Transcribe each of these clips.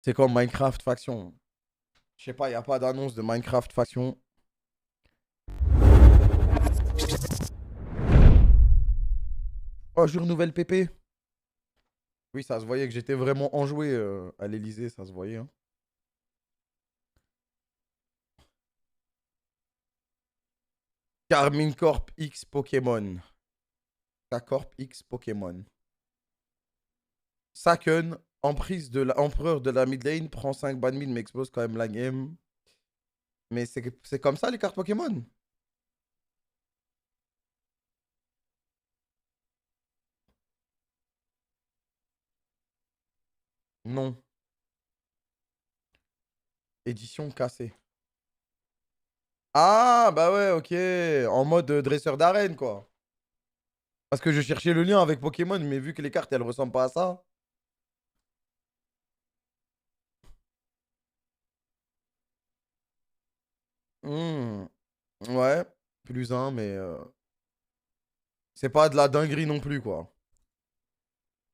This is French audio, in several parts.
C'est comme Minecraft Faction. Je sais pas, il n'y a pas d'annonce de Minecraft Faction. Oh, je renouvelle PP. Oui, ça se voyait que j'étais vraiment enjoué à l'Elysée, ça se voyait, hein. Carmine Corp X Pokémon. K-Corp X Pokémon. Saken, emprise de l'empereur de la mid lane, prend 5 ban mid mais explose quand même la game. Mais c'est comme ça les cartes Pokémon? Non. Édition cassée. Ah, bah ouais, ok. En mode dresseur d'arène, quoi. Parce que je cherchais le lien avec Pokémon, mais vu que les cartes, elles ressemblent pas à ça. Hmm, ouais, plus un, mais c'est pas de la dinguerie non plus, quoi.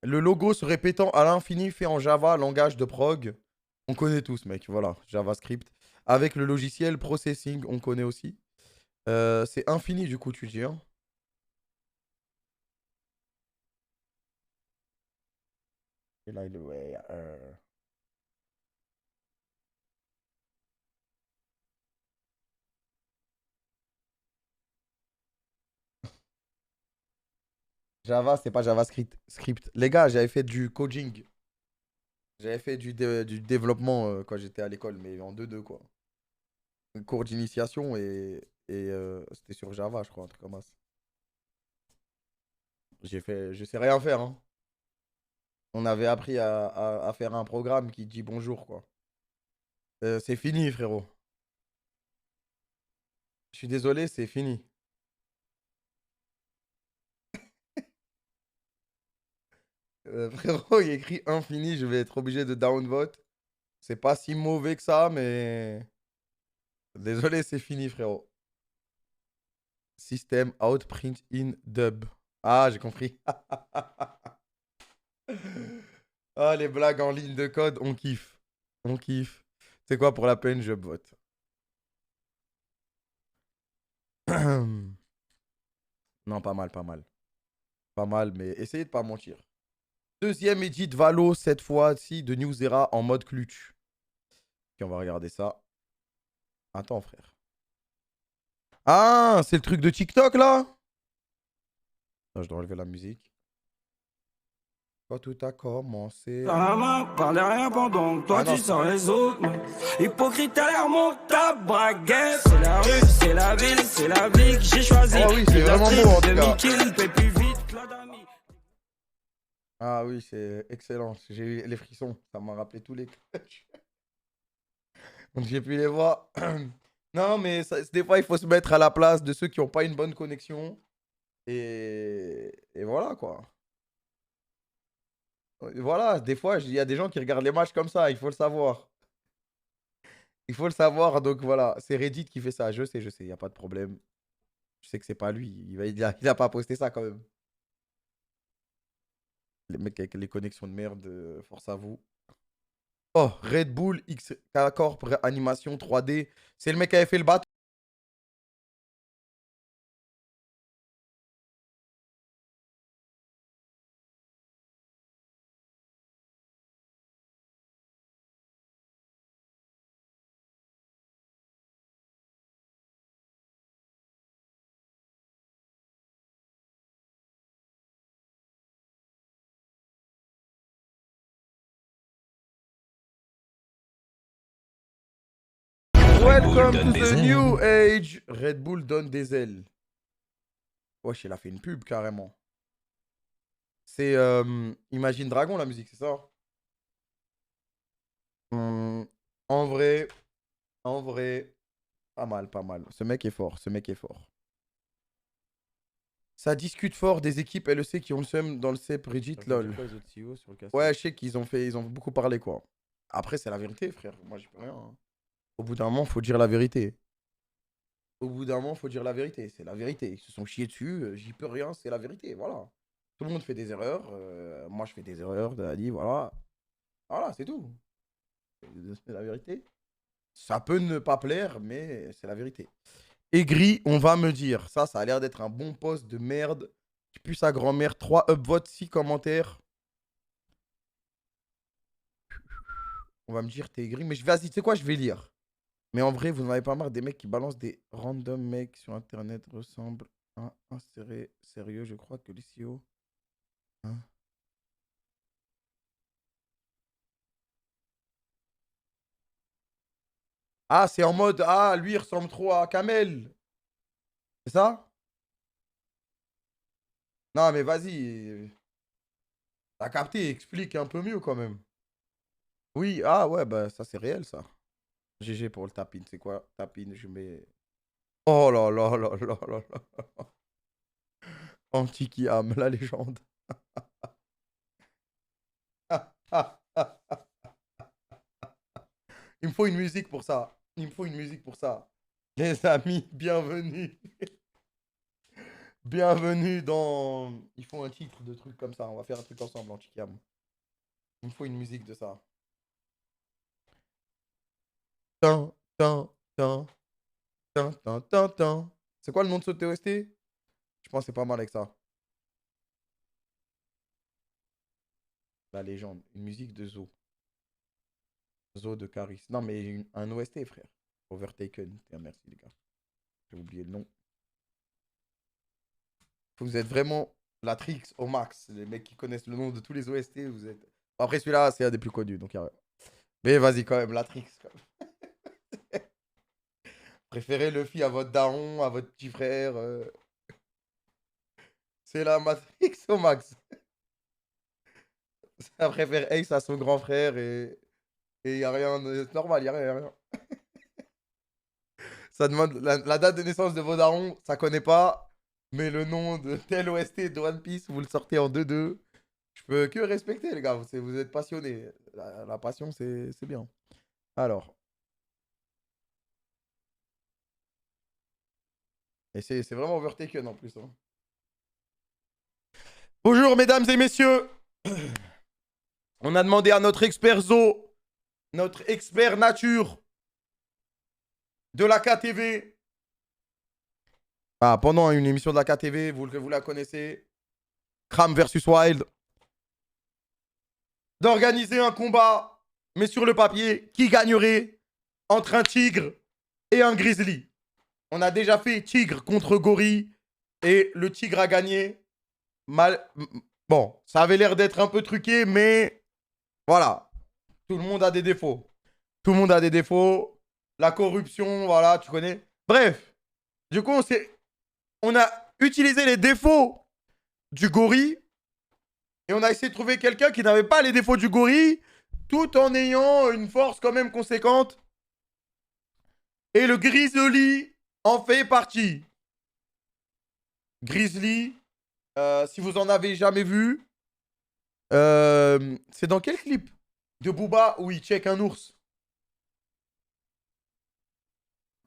Le logo se répétant à l'infini fait en Java, langage de prog. On connaît tous, mec, voilà, JavaScript. Avec le logiciel Processing, on connaît aussi. C'est infini, du coup, tu dis, hein. Et là, ouais, Java, c'est pas JavaScript. Script. Les gars, j'avais fait du coding. J'avais fait du développement quand j'étais à l'école, mais en 2-2, quoi. Un cours d'initiation et c'était sur Java, je crois, un truc comme ça. J'ai fait, je sais rien faire, hein. On avait appris à faire un programme qui dit bonjour, quoi. C'est fini, frérot. Je suis désolé, c'est fini. Frérot, il écrit infini, je vais être obligé de downvote. C'est pas si mauvais que ça, mais... Désolé, c'est fini, frérot. System out print in dub. Ah, j'ai compris. Ah, les blagues en ligne de code, on kiffe. On kiffe. C'est quoi pour la peine, je vote. Non, pas mal, pas mal. Pas mal, mais essayez de pas mentir. Deuxième edit Valo, cette fois-ci de New Era en mode clutch. Ok, on va regarder ça. Attends, frère. Ah, c'est le truc de TikTok, là? Attends, je dois enlever la musique. Quand tout a commencé. Dans la main, parlez rien pendant que toi Ah tu non, c'est... sors les autres. Hypocrite, t'as l'air mon ta braguette. C'est la rue, c'est la ville, c'est la vie que j'ai choisi. Oh oui, c'est vraiment beau, en tout cas. Demi-kill, paie plus vite que la dami. Ah oui, c'est excellent. J'ai eu les frissons. Ça m'a rappelé tous les clutches. Donc j'ai pu les voir. Non, mais des fois, il faut se mettre à la place de ceux qui n'ont pas une bonne connexion. Et voilà, quoi. Voilà, des fois, il y a des gens qui regardent les matchs comme ça, il faut le savoir. Il faut le savoir, donc voilà. C'est Reddit qui fait ça. Je sais, il n'y a pas de problème. Je sais que c'est pas lui. Il a pas posté ça quand même. Les mecs avec les connexions de merde, force à vous. Oh, Red Bull X Corp animation 3D. C'est le mec qui avait fait le bateau. Welcome to the new age. Red Bull donne des ailes. Wesh, il a fait une pub carrément. C'est Imagine Dragon la musique, c'est ça? Hmm, en vrai, en vrai, pas mal, pas mal. Ce mec est fort, ce mec est fort. Ça discute fort des équipes LEC qui ont le seum dans le CEP Brigitte, lol. Ouais, je sais ils ont beaucoup parlé, quoi. Après, c'est la vérité, frère. Moi, j'y peux rien, hein. Au bout d'un moment, faut dire la vérité. Au bout d'un moment, faut dire la vérité. C'est la vérité. Ils se sont chiés dessus, j'y peux rien, c'est la vérité, voilà. Tout le monde fait des erreurs. Moi, je fais des erreurs, Dali, voilà. Voilà, c'est tout. C'est la vérité. Ça peut ne pas plaire, mais c'est la vérité. Aigri, on va me dire. Ça a l'air d'être un bon post de merde. Qui pue sa grand-mère. 3 upvotes, 6 commentaires. On va me dire, t'es aigri. Mais vas-y, tu sais quoi, je vais lire. Mais en vrai, vous n'en avez pas marre des mecs qui balancent des random mecs sur Internet ressemblent à un sérieux. Je crois que les CEO... Hein? Ah, c'est en mode, ah, lui, il ressemble trop à Kamel. C'est ça? Non, mais vas-y. T'as capté, explique un peu mieux quand même. Oui, ah ouais, bah ça c'est réel ça. GG pour le tapin, c'est quoi? Tapin, je mets... Oh là là là là là là. Antiquiam, la légende. Il me faut une musique pour ça. Il me faut une musique pour ça. Les amis, bienvenue. Bienvenue dans... Il faut un titre de truc comme ça. On va faire un truc ensemble, Antiquiam. Il me faut une musique de ça. Tin, tin, tin, tin, tin, tin, tin. C'est quoi le nom de ce TOST? Je pense que c'est pas mal avec ça. La légende. Une musique de Zo. Zo de Caris. Non, mais un OST, frère. Overtaken. Tiens, merci, les gars. J'ai oublié le nom. Vous êtes vraiment la Trix au max. Les mecs qui connaissent le nom de tous les OST, vous êtes... Après, celui-là, c'est un des plus connus, donc y a rien. Mais vas-y, quand même, la Trix, quand même. Préférez Luffy à votre daron, à votre petit frère. C'est la Matrix au max. Ça préfère Ace à son grand frère et y a rien. C'est normal, y a rien, y a rien. Ça demande la date de naissance de vos darons, ça connaît pas. Mais le nom de tel OST de One Piece, vous le sortez en 2-2. Je peux que respecter, les gars. Vous êtes passionnés. La passion, c'est bien. Alors. Et c'est vraiment overtaken en plus. Hein. Bonjour, mesdames et messieurs. On a demandé à notre expert zoo, notre expert nature de la KTV. Ah, pendant une émission de la KTV, vous la connaissez. Kram versus Wild. D'organiser un combat, mais sur le papier, qui gagnerait entre un tigre et un grizzly. On a déjà fait tigre contre gorille et le tigre a gagné. Bon, ça avait l'air d'être un peu truqué, mais voilà. Tout le monde a des défauts. Tout le monde a des défauts. La corruption, voilà, tu connais. Bref, du coup, on a utilisé les défauts du gorille et on a essayé de trouver quelqu'un qui n'avait pas les défauts du gorille tout en ayant une force quand même conséquente. Et le grizzly en fait partie. Grizzly, si vous en avez jamais vu, c'est dans quel clip de Booba où il check un ours?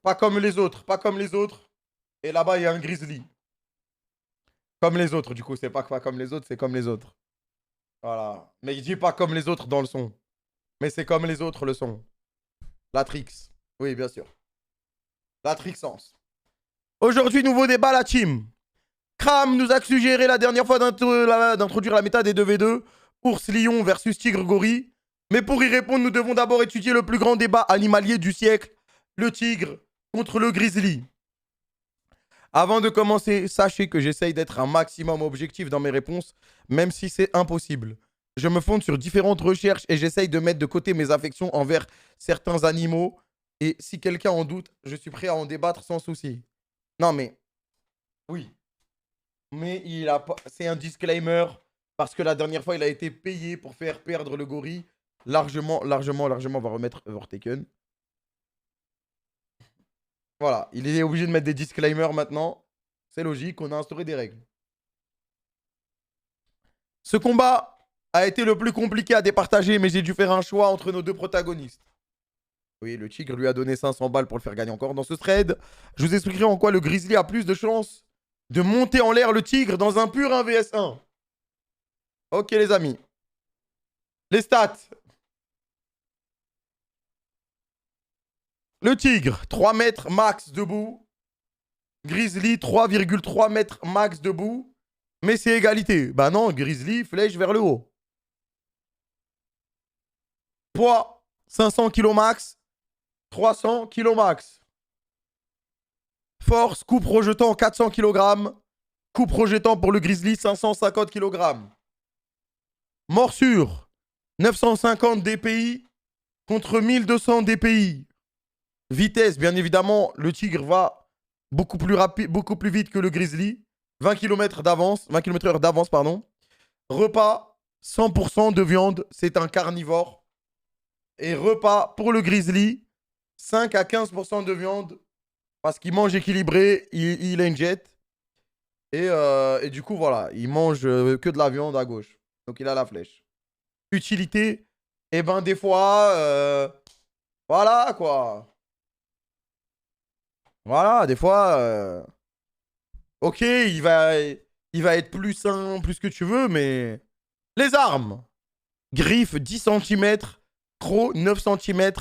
Pas comme les autres, pas comme les autres. Et là-bas, il y a un grizzly. Comme les autres, du coup, c'est pas comme les autres, c'est comme les autres. Voilà. Mais il dit pas comme les autres dans le son. Mais c'est comme les autres le son. La Trix. Oui, bien sûr. La Trixence. Aujourd'hui, nouveau débat, la team. Kram nous a suggéré la dernière fois d'introduire la méta des 2v2. Ours-lion versus tigre-gorille. Mais pour y répondre, nous devons d'abord étudier le plus grand débat animalier du siècle. Le tigre contre le grizzly. Avant de commencer, sachez que j'essaye d'être un maximum objectif dans mes réponses, même si c'est impossible. Je me fonde sur différentes recherches et j'essaye de mettre de côté mes affections envers certains animaux. Et si quelqu'un en doute, je suis prêt à en débattre sans souci. Non mais, oui. Mais c'est un disclaimer parce que la dernière fois, il a été payé pour faire perdre le gorille. Largement, on va remettre Overtaken. Voilà, il est obligé de mettre des disclaimers maintenant. C'est logique, on a instauré des règles. Ce combat a été le plus compliqué à départager, mais j'ai dû faire un choix entre nos deux protagonistes. Oui, le tigre lui a donné 500 balles pour le faire gagner encore dans ce thread. Je vous expliquerai en quoi le grizzly a plus de chances de monter en l'air le tigre dans un pur 1 vs 1. Ok les amis. Les stats. Le tigre, 3 mètres max debout. Grizzly, 3,3 mètres max debout. Mais c'est égalité. Bah non, Grizzly, flèche vers le haut. Poids, 500 kg max. 300 kg max. Force, coup projetant, 400 kg. Coup projetant pour le Grizzly, 550 kg. Morsure, 950 dpi contre 1200 dpi. Vitesse, bien évidemment, le tigre va beaucoup plus rapide, beaucoup plus vite que le Grizzly. 20 km d'avance, 20 km/h d'avance, pardon. Repas, 100% de viande, c'est un carnivore. Et repas pour le Grizzly, 5 à 15% de viande, parce qu'il mange équilibré, il injecte. Et du coup, voilà, il mange que de la viande à gauche. Donc il a la flèche. Utilité, eh ben des fois, voilà quoi. Voilà, des fois, ok, il va être plus sain, plus que tu veux, mais les armes. Griffes 10 cm, crocs 9 cm.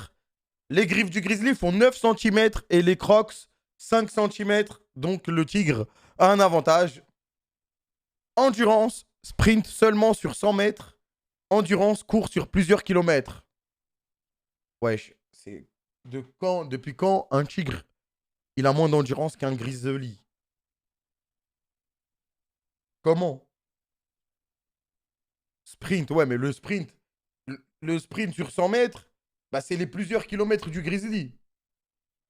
Les griffes du grizzly font 9 cm et les crocs 5 cm. Donc le tigre a un avantage. Endurance, sprint seulement sur 100 mètres. Endurance, court sur plusieurs kilomètres. Wesh, c'est depuis quand un tigre, il a moins d'endurance qu'un grizzly? Comment? Sprint, ouais, mais le sprint, le sprint sur 100 mètres, bah, c'est les plusieurs kilomètres du grizzly.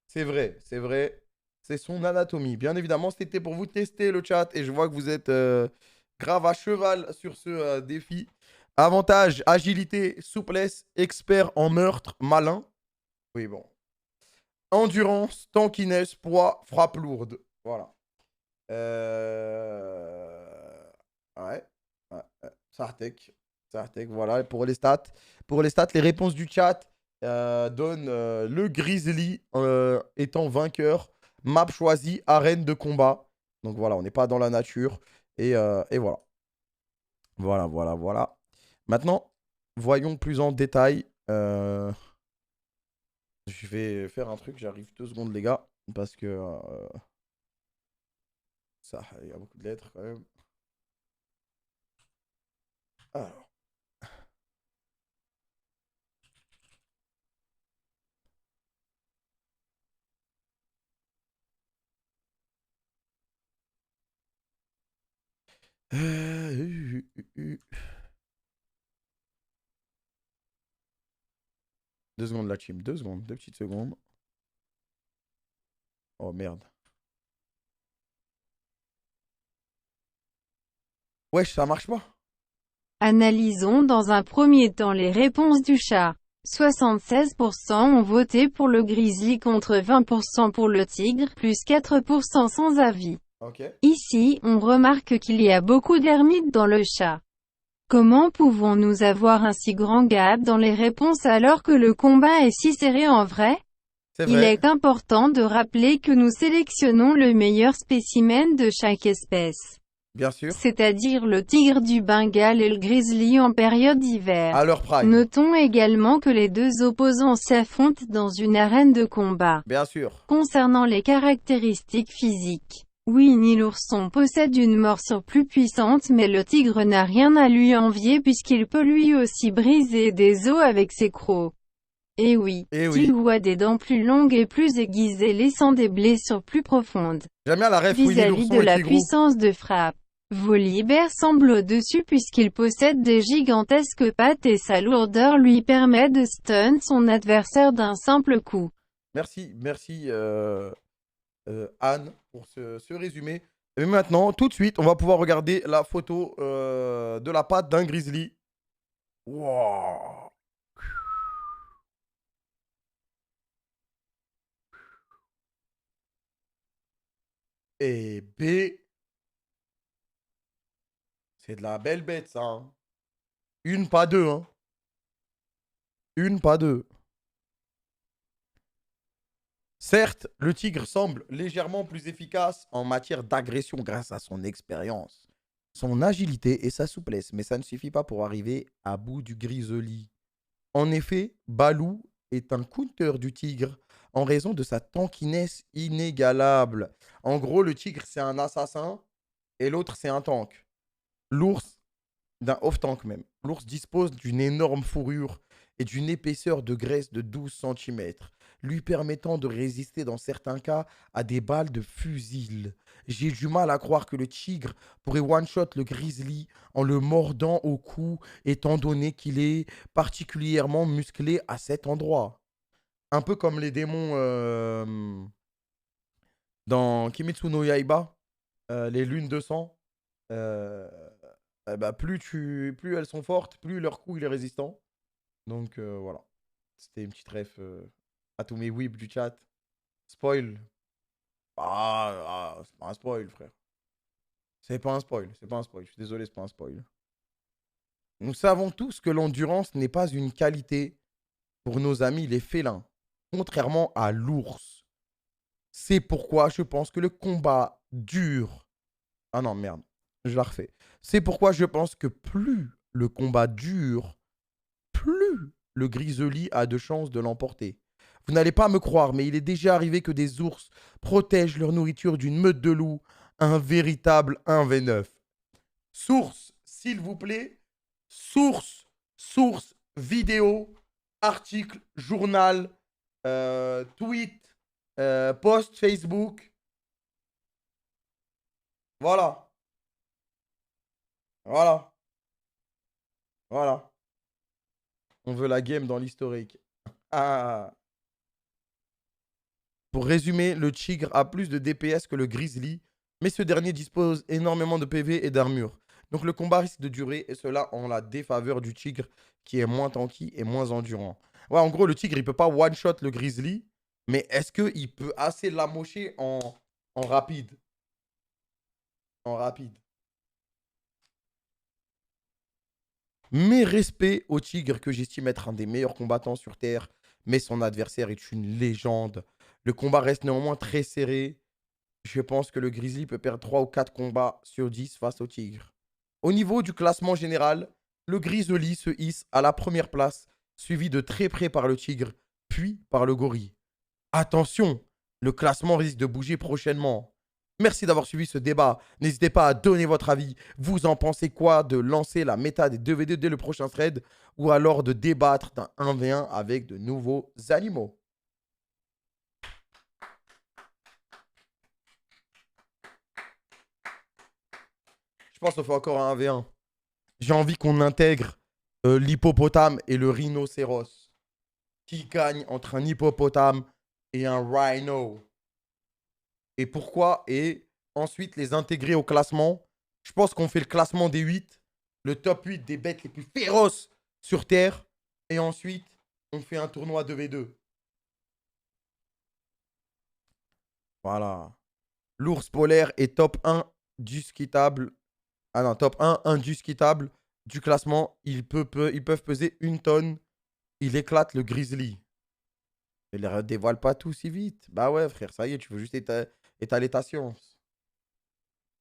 C'est vrai, c'est vrai. C'est son anatomie. Bien évidemment, c'était pour vous tester le chat et je vois que vous êtes grave à cheval sur ce défi. Avantage, agilité, souplesse, expert en meurtre, malin. Oui, bon. Endurance, tankiness, poids, frappe lourde. Voilà. Ouais. Sartek. Sartek, voilà. Et pour les stats, les réponses du chat donnent le Grizzly étant vainqueur. Map choisie, arène de combat. Donc voilà, on n'est pas dans la nature. Et voilà. Voilà. Maintenant, voyons plus en détail. Je vais faire un truc, j'arrive 2 secondes les gars. Parce que ça, il y a beaucoup de lettres quand même. Alors. Deux secondes la team, 2 secondes, 2 petites secondes. Oh merde. Wesh, ça marche pas. Analysons dans un premier temps les réponses du chat. 76% ont voté pour le grizzly contre 20% pour le tigre, plus 4% sans avis. Ok. Ici, on remarque qu'il y a beaucoup d'ermites dans le chat. Comment pouvons-nous avoir un si grand gap dans les réponses alors que le combat est si serré en vrai? C'est Il vrai. est important de rappeler que nous sélectionnons le meilleur spécimen de chaque espèce. Bien sûr. C'est-à-dire le tigre du Bengale et le grizzly en période d'hiver. À leur prime. Notons également que les deux opposants s'affrontent dans une arène de combat. Bien sûr. Concernant les caractéristiques physiques, Winnie l'ourson possède une morsure plus puissante mais le tigre n'a rien à lui envier puisqu'il peut lui aussi briser des os avec ses crocs. Et oui, Tigre a des dents plus longues et plus aiguisées laissant des blessures plus profondes. J'aime bien la ref Winnie Vis-à-vis l'ourson de et la Tigrou. puissance de frappe, Volibear semble au-dessus puisqu'il possède des gigantesques pattes et sa lourdeur lui permet de stun son adversaire d'un simple coup. Merci Anne pour ce résumé. Et maintenant, tout de suite, on va pouvoir regarder la photo de la patte d'un grizzly. Wow. Et B. C'est de la belle bête, ça. Hein. Une, pas deux. Hein. Une, pas deux. Certes, le tigre semble légèrement plus efficace en matière d'agression grâce à son expérience, son agilité et sa souplesse, mais ça ne suffit pas pour arriver à bout du grizzly. En effet, Balou est un counter du tigre en raison de sa tankiness inégalable. En gros, le tigre, c'est un assassin et l'autre, c'est un tank. L'ours, d'un off-tank même. L'ours dispose d'une énorme fourrure et d'une épaisseur de graisse de 12 centimètres, lui permettant de résister dans certains cas à des balles de fusil. J'ai du mal à croire que le tigre pourrait one-shot le grizzly en le mordant au cou, étant donné qu'il est particulièrement musclé à cet endroit. Un peu comme les démons dans Kimetsu no Yaiba, les lunes de sang. Euh, bah, plus elles sont fortes, plus leur coup il est résistant. Donc voilà. C'était une petite ref à tous mes whips du chat. Spoil. C'est pas un spoil, frère. C'est pas un spoil, c'est pas un spoil. Je suis désolé, c'est pas un spoil. Nous savons tous que l'endurance n'est pas une qualité pour nos amis les félins, contrairement à l'ours. C'est pourquoi je pense que le combat dure. Ah non, merde, je la refais. C'est pourquoi je pense que plus le combat dure, plus le grizzly a de chances de l'emporter. Vous n'allez pas me croire, mais il est déjà arrivé que des ours protègent leur nourriture d'une meute de loups. Un véritable 1v9. Source, s'il vous plaît. Source, vidéo, article, journal, tweet, post Facebook. Voilà. Voilà. Voilà. On veut la game dans l'historique. Ah. Pour résumer, le tigre a plus de DPS que le grizzly, mais ce dernier dispose énormément de PV et d'armure. Donc le combat risque de durer, et cela en la défaveur du tigre, qui est moins tanky et moins endurant. Ouais, en gros, le tigre, il peut pas one-shot le grizzly, mais est-ce qu'il peut assez l'amocher en rapide? En rapide. Mes respects au tigre, que j'estime être un des meilleurs combattants sur Terre, mais son adversaire est une légende. Le combat reste néanmoins très serré. Je pense que le grizzly peut perdre 3 ou 4 combats sur 10 face au tigre. Au niveau du classement général, le grizzly se hisse à la première place, suivi de très près par le tigre, puis par le gorille. Attention, le classement risque de bouger prochainement. Merci d'avoir suivi ce débat. N'hésitez pas à donner votre avis. Vous en pensez quoi de lancer la méta des 2v2 dès le prochain thread ou alors de débattre d'un 1v1 avec de nouveaux animaux? Je pense qu'on fait encore un 1v1. J'ai envie qu'on intègre l'hippopotame et le rhinocéros. Qui gagne entre un hippopotame et un rhino? Et pourquoi? Et ensuite les intégrer au classement. Je pense qu'on fait le classement des 8, le top 8 des bêtes les plus féroces sur Terre. Et ensuite, on fait un tournoi 2v2. Voilà. L'ours polaire est top 1 discutable. Ah non, top 1 indiscutable du classement. Ils peuvent peser 1 tonne. Il éclate le grizzly. Ne les dévoile pas tout si vite. Bah ouais, frère, ça y est, tu veux juste étaler ta science.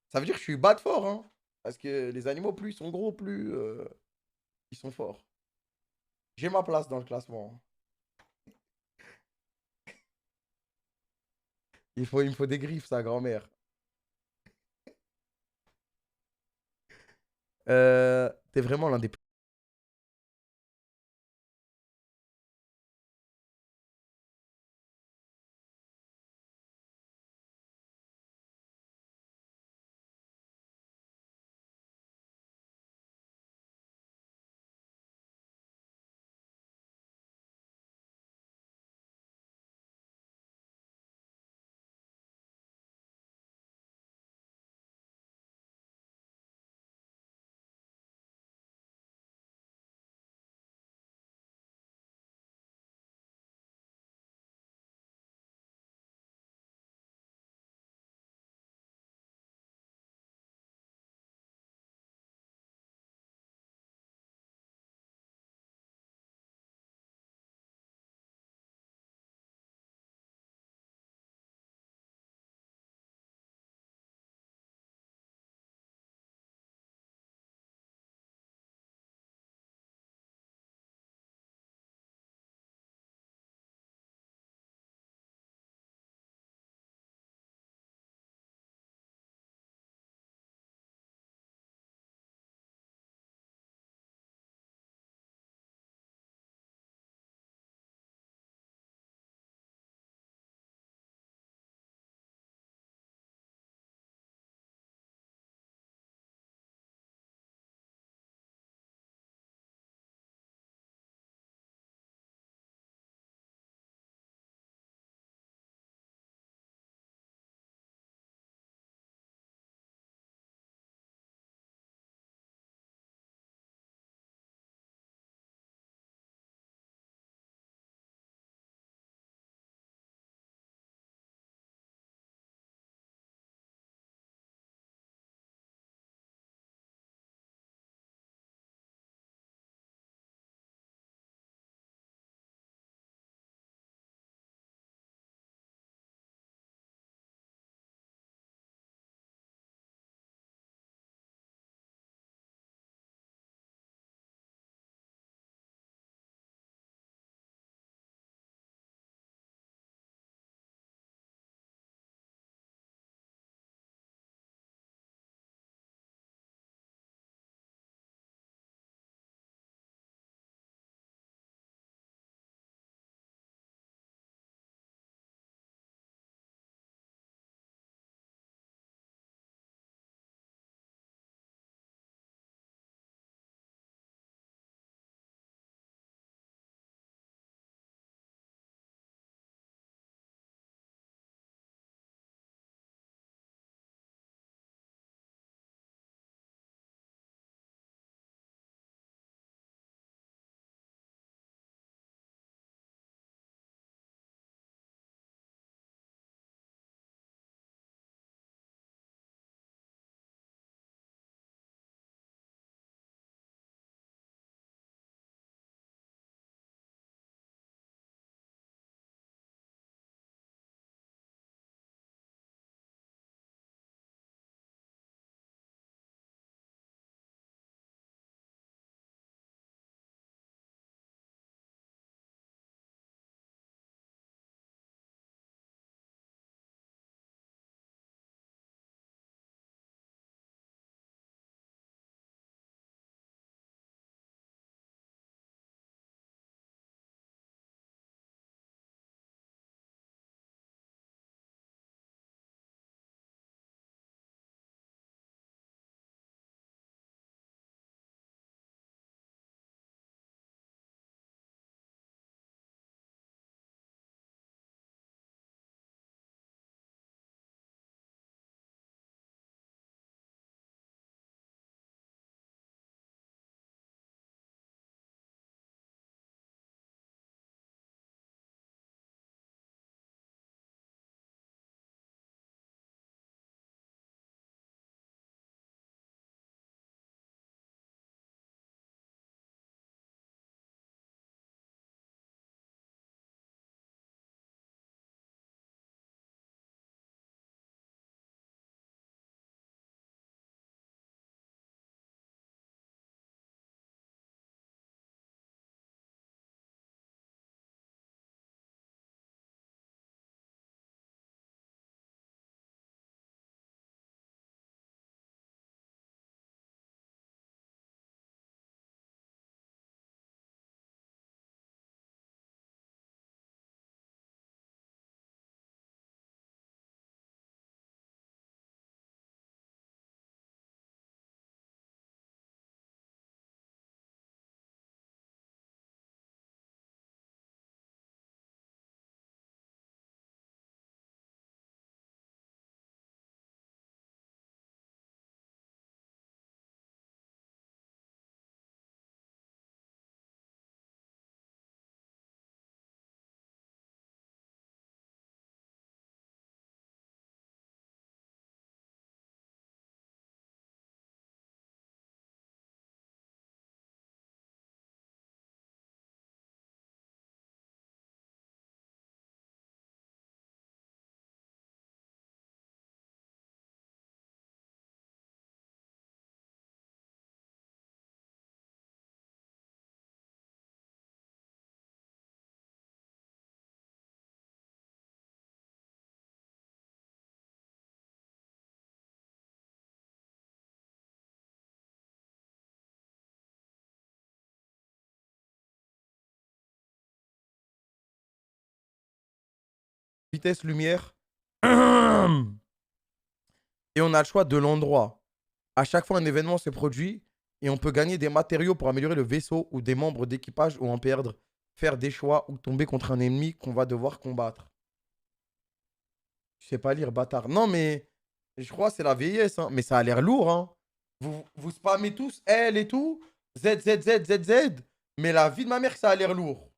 Ça veut dire que je suis bas de fort, hein. Parce que les animaux, plus ils sont gros, plus ils sont forts. J'ai ma place dans le classement. Il me faut des griffes, ça, grand-mère. T'es vraiment l'un des plus vitesse, lumière. Et on a le choix de l'endroit. À chaque fois, un événement se produit et on peut gagner des matériaux pour améliorer le vaisseau ou des membres d'équipage ou en perdre, faire des choix ou tomber contre un ennemi qu'on va devoir combattre. Je sais pas lire, bâtard. Non, mais je crois que c'est la vieillesse, hein. Mais ça a l'air lourd, hein. Vous spammez tous L et tout, Z, Z, Z, Z, Z. Mais la vie de ma mère, ça a l'air lourd.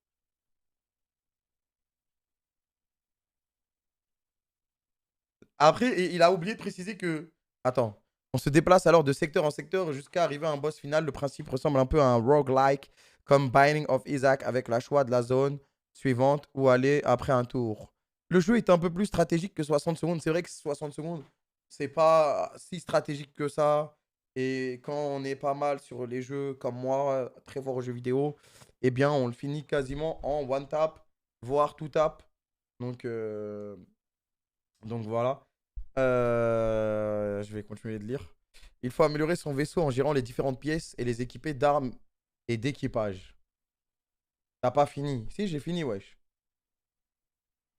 Après, il a oublié de préciser que... Attends. On se déplace alors de secteur en secteur jusqu'à arriver à un boss final. Le principe ressemble un peu à un roguelike, comme Binding of Isaac avec la choix de la zone suivante ou aller après un tour. Le jeu est un peu plus stratégique que 60 secondes. C'est vrai que 60 secondes, c'est pas si stratégique que ça. Et quand on est pas mal sur les jeux comme moi, très fort aux jeux vidéo, eh bien, on le finit quasiment en one tap, voire two tap. Donc voilà. Je vais continuer de lire. Il faut améliorer son vaisseau en gérant les différentes pièces et les équiper d'armes et d'équipage. T'as pas fini? Si, j'ai fini, wesh.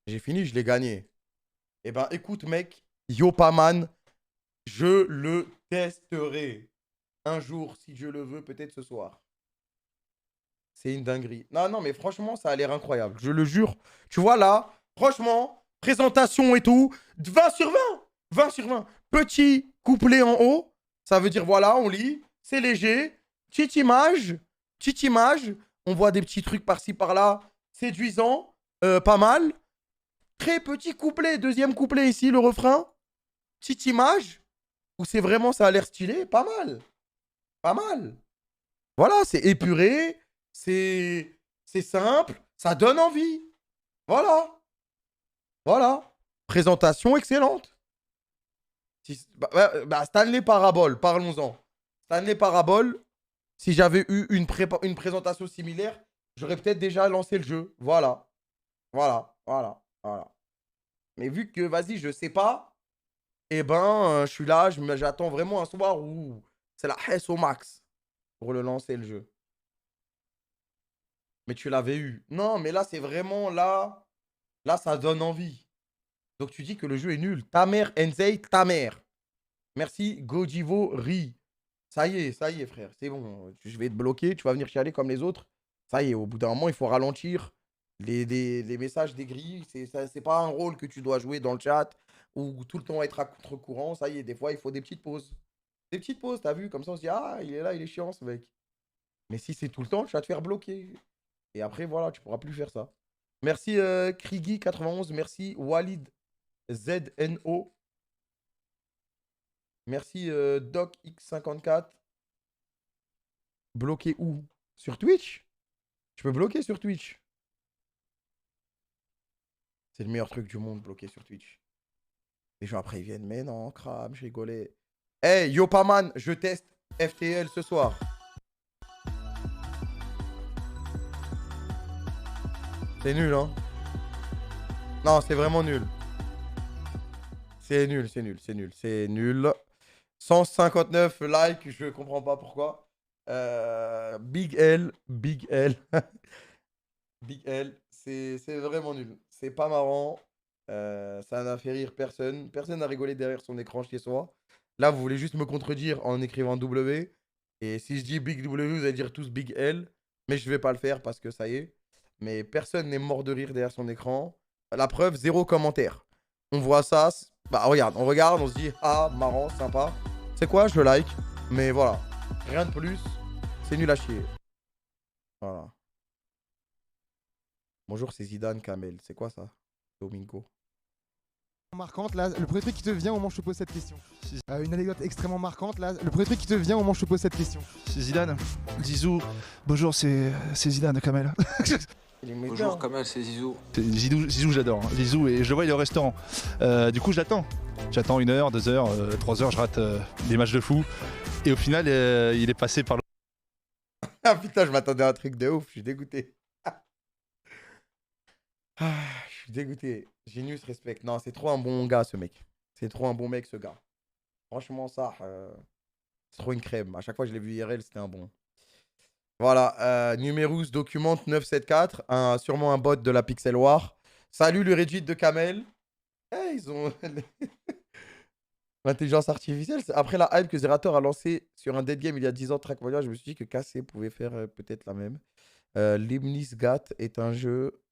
J'ai fini, je l'ai gagné. Eh ben, écoute, mec, Yopaman, je le testerai. Un jour, si je le veux, peut-être ce soir. C'est une dinguerie. Non, non, mais franchement, ça a l'air incroyable. Je le jure. Tu vois là, franchement, présentation et tout, 20 sur 20. 20 sur 20. Petit couplet en haut. Ça veut dire, voilà, on lit. C'est léger. Petite image. Petite image. On voit des petits trucs par-ci, par-là. Séduisant. Pas mal. Très petit couplet. Deuxième couplet ici, le refrain. Petite image. Où c'est vraiment, ça a l'air stylé. Pas mal. Pas mal. Voilà, c'est épuré. C'est simple. Ça donne envie. Voilà. Voilà. Présentation excellente. Stanley Parabole, parlons-en. Stanley Parabole, si j'avais eu une présentation similaire, j'aurais peut-être déjà lancé le jeu. Voilà. Voilà. Voilà. Voilà. Mais vu que, vas-y, je sais pas, eh ben, je suis là, j'attends vraiment un soir où c'est la hesse au max pour le lancer le jeu. Mais tu l'avais eu. Non, mais là, c'est vraiment là. Là, ça donne envie. Donc, tu dis que le jeu est nul. Ta mère, Enzei, ta mère. Merci, Gojivo Ri. Ça y est, frère. C'est bon. Je vais te bloquer. Tu vas venir chialer comme les autres. Ça y est, au bout d'un moment, il faut ralentir les messages des grilles. C'est pas un rôle que tu dois jouer dans le chat ou tout le temps être à contre-courant. Ça y est, des fois, il faut des petites pauses. Des petites pauses, t'as vu? Comme ça, on se dit, ah, il est là, il est chiant, ce mec. Mais si c'est tout le temps, tu vas te faire bloquer. Et après, voilà, tu pourras plus faire ça. Merci Krigi91. Merci Walid ZNO. Merci DocX54. Bloqué où? Sur Twitch? Tu peux bloquer sur Twitch. C'est le meilleur truc du monde, bloqué sur Twitch. Les gens après ils viennent, mais non, crame, je rigolais. Hey, Yopaman, je teste FTL ce soir. C'est nul, hein? Non, c'est vraiment nul. C'est nul, c'est nul, c'est nul, c'est nul. 159 likes, je comprends pas pourquoi. Big L, Big L. Big L, c'est vraiment nul. C'est pas marrant. Ça n'a fait rire personne. Personne n'a rigolé derrière son écran chez soi. Là, vous voulez juste me contredire en écrivant W. Et si je dis Big W, vous allez dire tous Big L. Mais je vais pas le faire parce que ça y est. Mais personne n'est mort de rire derrière son écran. La preuve, 0 commentaire. On voit ça. Bah, regarde, on se dit, ah, marrant, sympa. C'est quoi, je like. Mais voilà. Rien de plus. C'est nul à chier. Voilà. Bonjour, c'est Zidane Kamel. C'est quoi ça? Domingo. Marquante là, le premier truc qui te vient au moment où je te pose cette question. Une anecdote extrêmement marquante là, le premier truc qui te vient au moment où je te pose cette question. C'est Zidane. Zizou. Bonjour, c'est Zidane Kamel. Bonjour Kamel, c'est Zizou. Zizou, j'adore. Hein. Zizou, et je le vois, il est au restaurant. Du coup, je l'attends. J'attends 1 heure, 2 heures, 3 heures, je rate des matchs de fou. Et au final, il est passé par le... Ah putain, je m'attendais à un truc de ouf, je suis dégoûté. Ah, je suis dégoûté. Genius respect. Non, c'est trop un bon gars, ce mec. C'est trop un bon mec, ce gars. Franchement, ça, c'est trop une crème. À chaque fois que je l'ai vu IRL, c'était un bon. Voilà, Numerous documente 974, sûrement un bot de la Pixel War. Salut le Reddit de Kamel. Eh, ils ont l'intelligence artificielle. Après la hype que Zerator a lancée sur un dead game il y a 10 ans, Trackmania, je me suis dit que KC pouvait faire peut-être la même. Limnis Gat est un jeu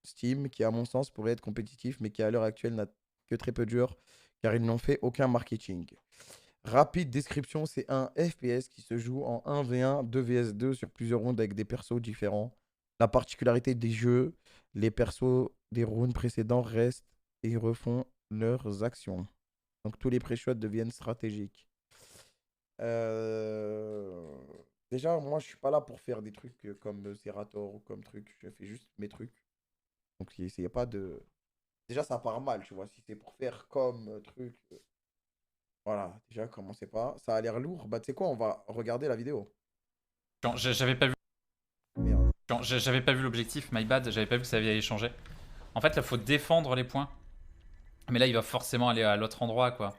Steam qui, à mon sens, pourrait être compétitif, mais qui à l'heure actuelle n'a que très peu de joueurs, car ils n'ont fait aucun marketing. Rapide description, c'est un FPS qui se joue en 1v1, 2vs2 sur plusieurs rounds avec des persos différents. La particularité des jeux, les persos des rounds précédents restent et refont leurs actions. Donc tous les pré-shots deviennent stratégiques. Déjà, moi, je suis pas là pour faire des trucs comme Zerator ou comme truc. Je fais juste mes trucs. Donc, il n'y a pas de... Déjà, ça part mal, tu vois. Si c'est pour faire comme truc... Voilà, déjà, commencez pas. Ça a l'air lourd. Bah, tu sais quoi, on va regarder la vidéo. J'avais pas vu. Merde. J'avais pas vu l'objectif, my bad. J'avais pas vu que ça avait changé. En fait, là, faut défendre les points. Mais là, il va forcément aller à l'autre endroit, quoi.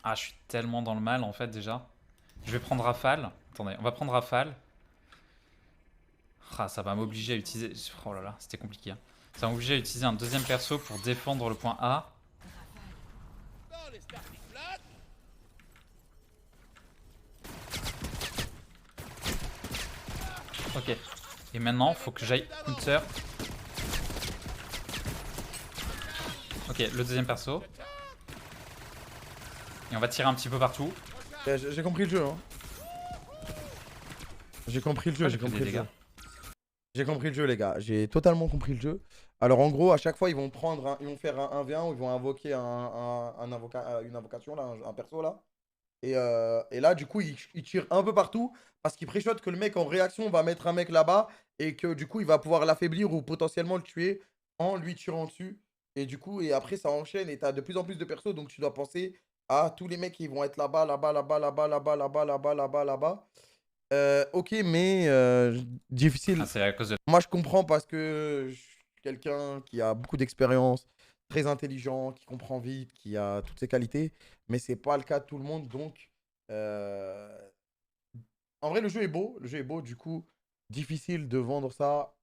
Ah, je suis tellement dans le mal, en fait, déjà. Je vais prendre Rafale. Attendez, on va prendre Rafale. Ah, ça va m'obliger à utiliser... Oh là là, c'était compliqué. Hein. Ça va m'obliger à utiliser un deuxième perso pour défendre le point A. Ok. Et maintenant, faut que j'aille counter. Ok, le deuxième perso. Et on va tirer un petit peu partout. J'ai compris le jeu, hein. J'ai compris le jeu, j'ai compris le jeu. J'ai compris le jeu, les gars. J'ai totalement compris le jeu. Alors, en gros, à chaque fois, ils vont prendre, ils vont faire un 1v1 où ils vont invoquer une invocation, là, un perso, là. Et là, du coup, ils tirent un peu partout parce qu'ils préchotent que le mec en réaction va mettre un mec là-bas et que du coup, il va pouvoir l'affaiblir ou potentiellement le tuer en lui tirant dessus. Et du coup, et après, ça enchaîne et t'as de plus en plus de persos. Donc, tu dois penser à tous les mecs qui vont être là-bas, là-bas, là-bas, là-bas, là-bas, là-bas, là-bas, là-bas, là-bas. Ok, mais difficile. Ah, c'est à cause de... Moi, je comprends parce que je suis quelqu'un qui a beaucoup d'expérience, très intelligent, qui comprend vite, qui a toutes ses qualités, mais c'est pas le cas de tout le monde. Donc, en vrai, le jeu est beau, du coup, difficile de vendre ça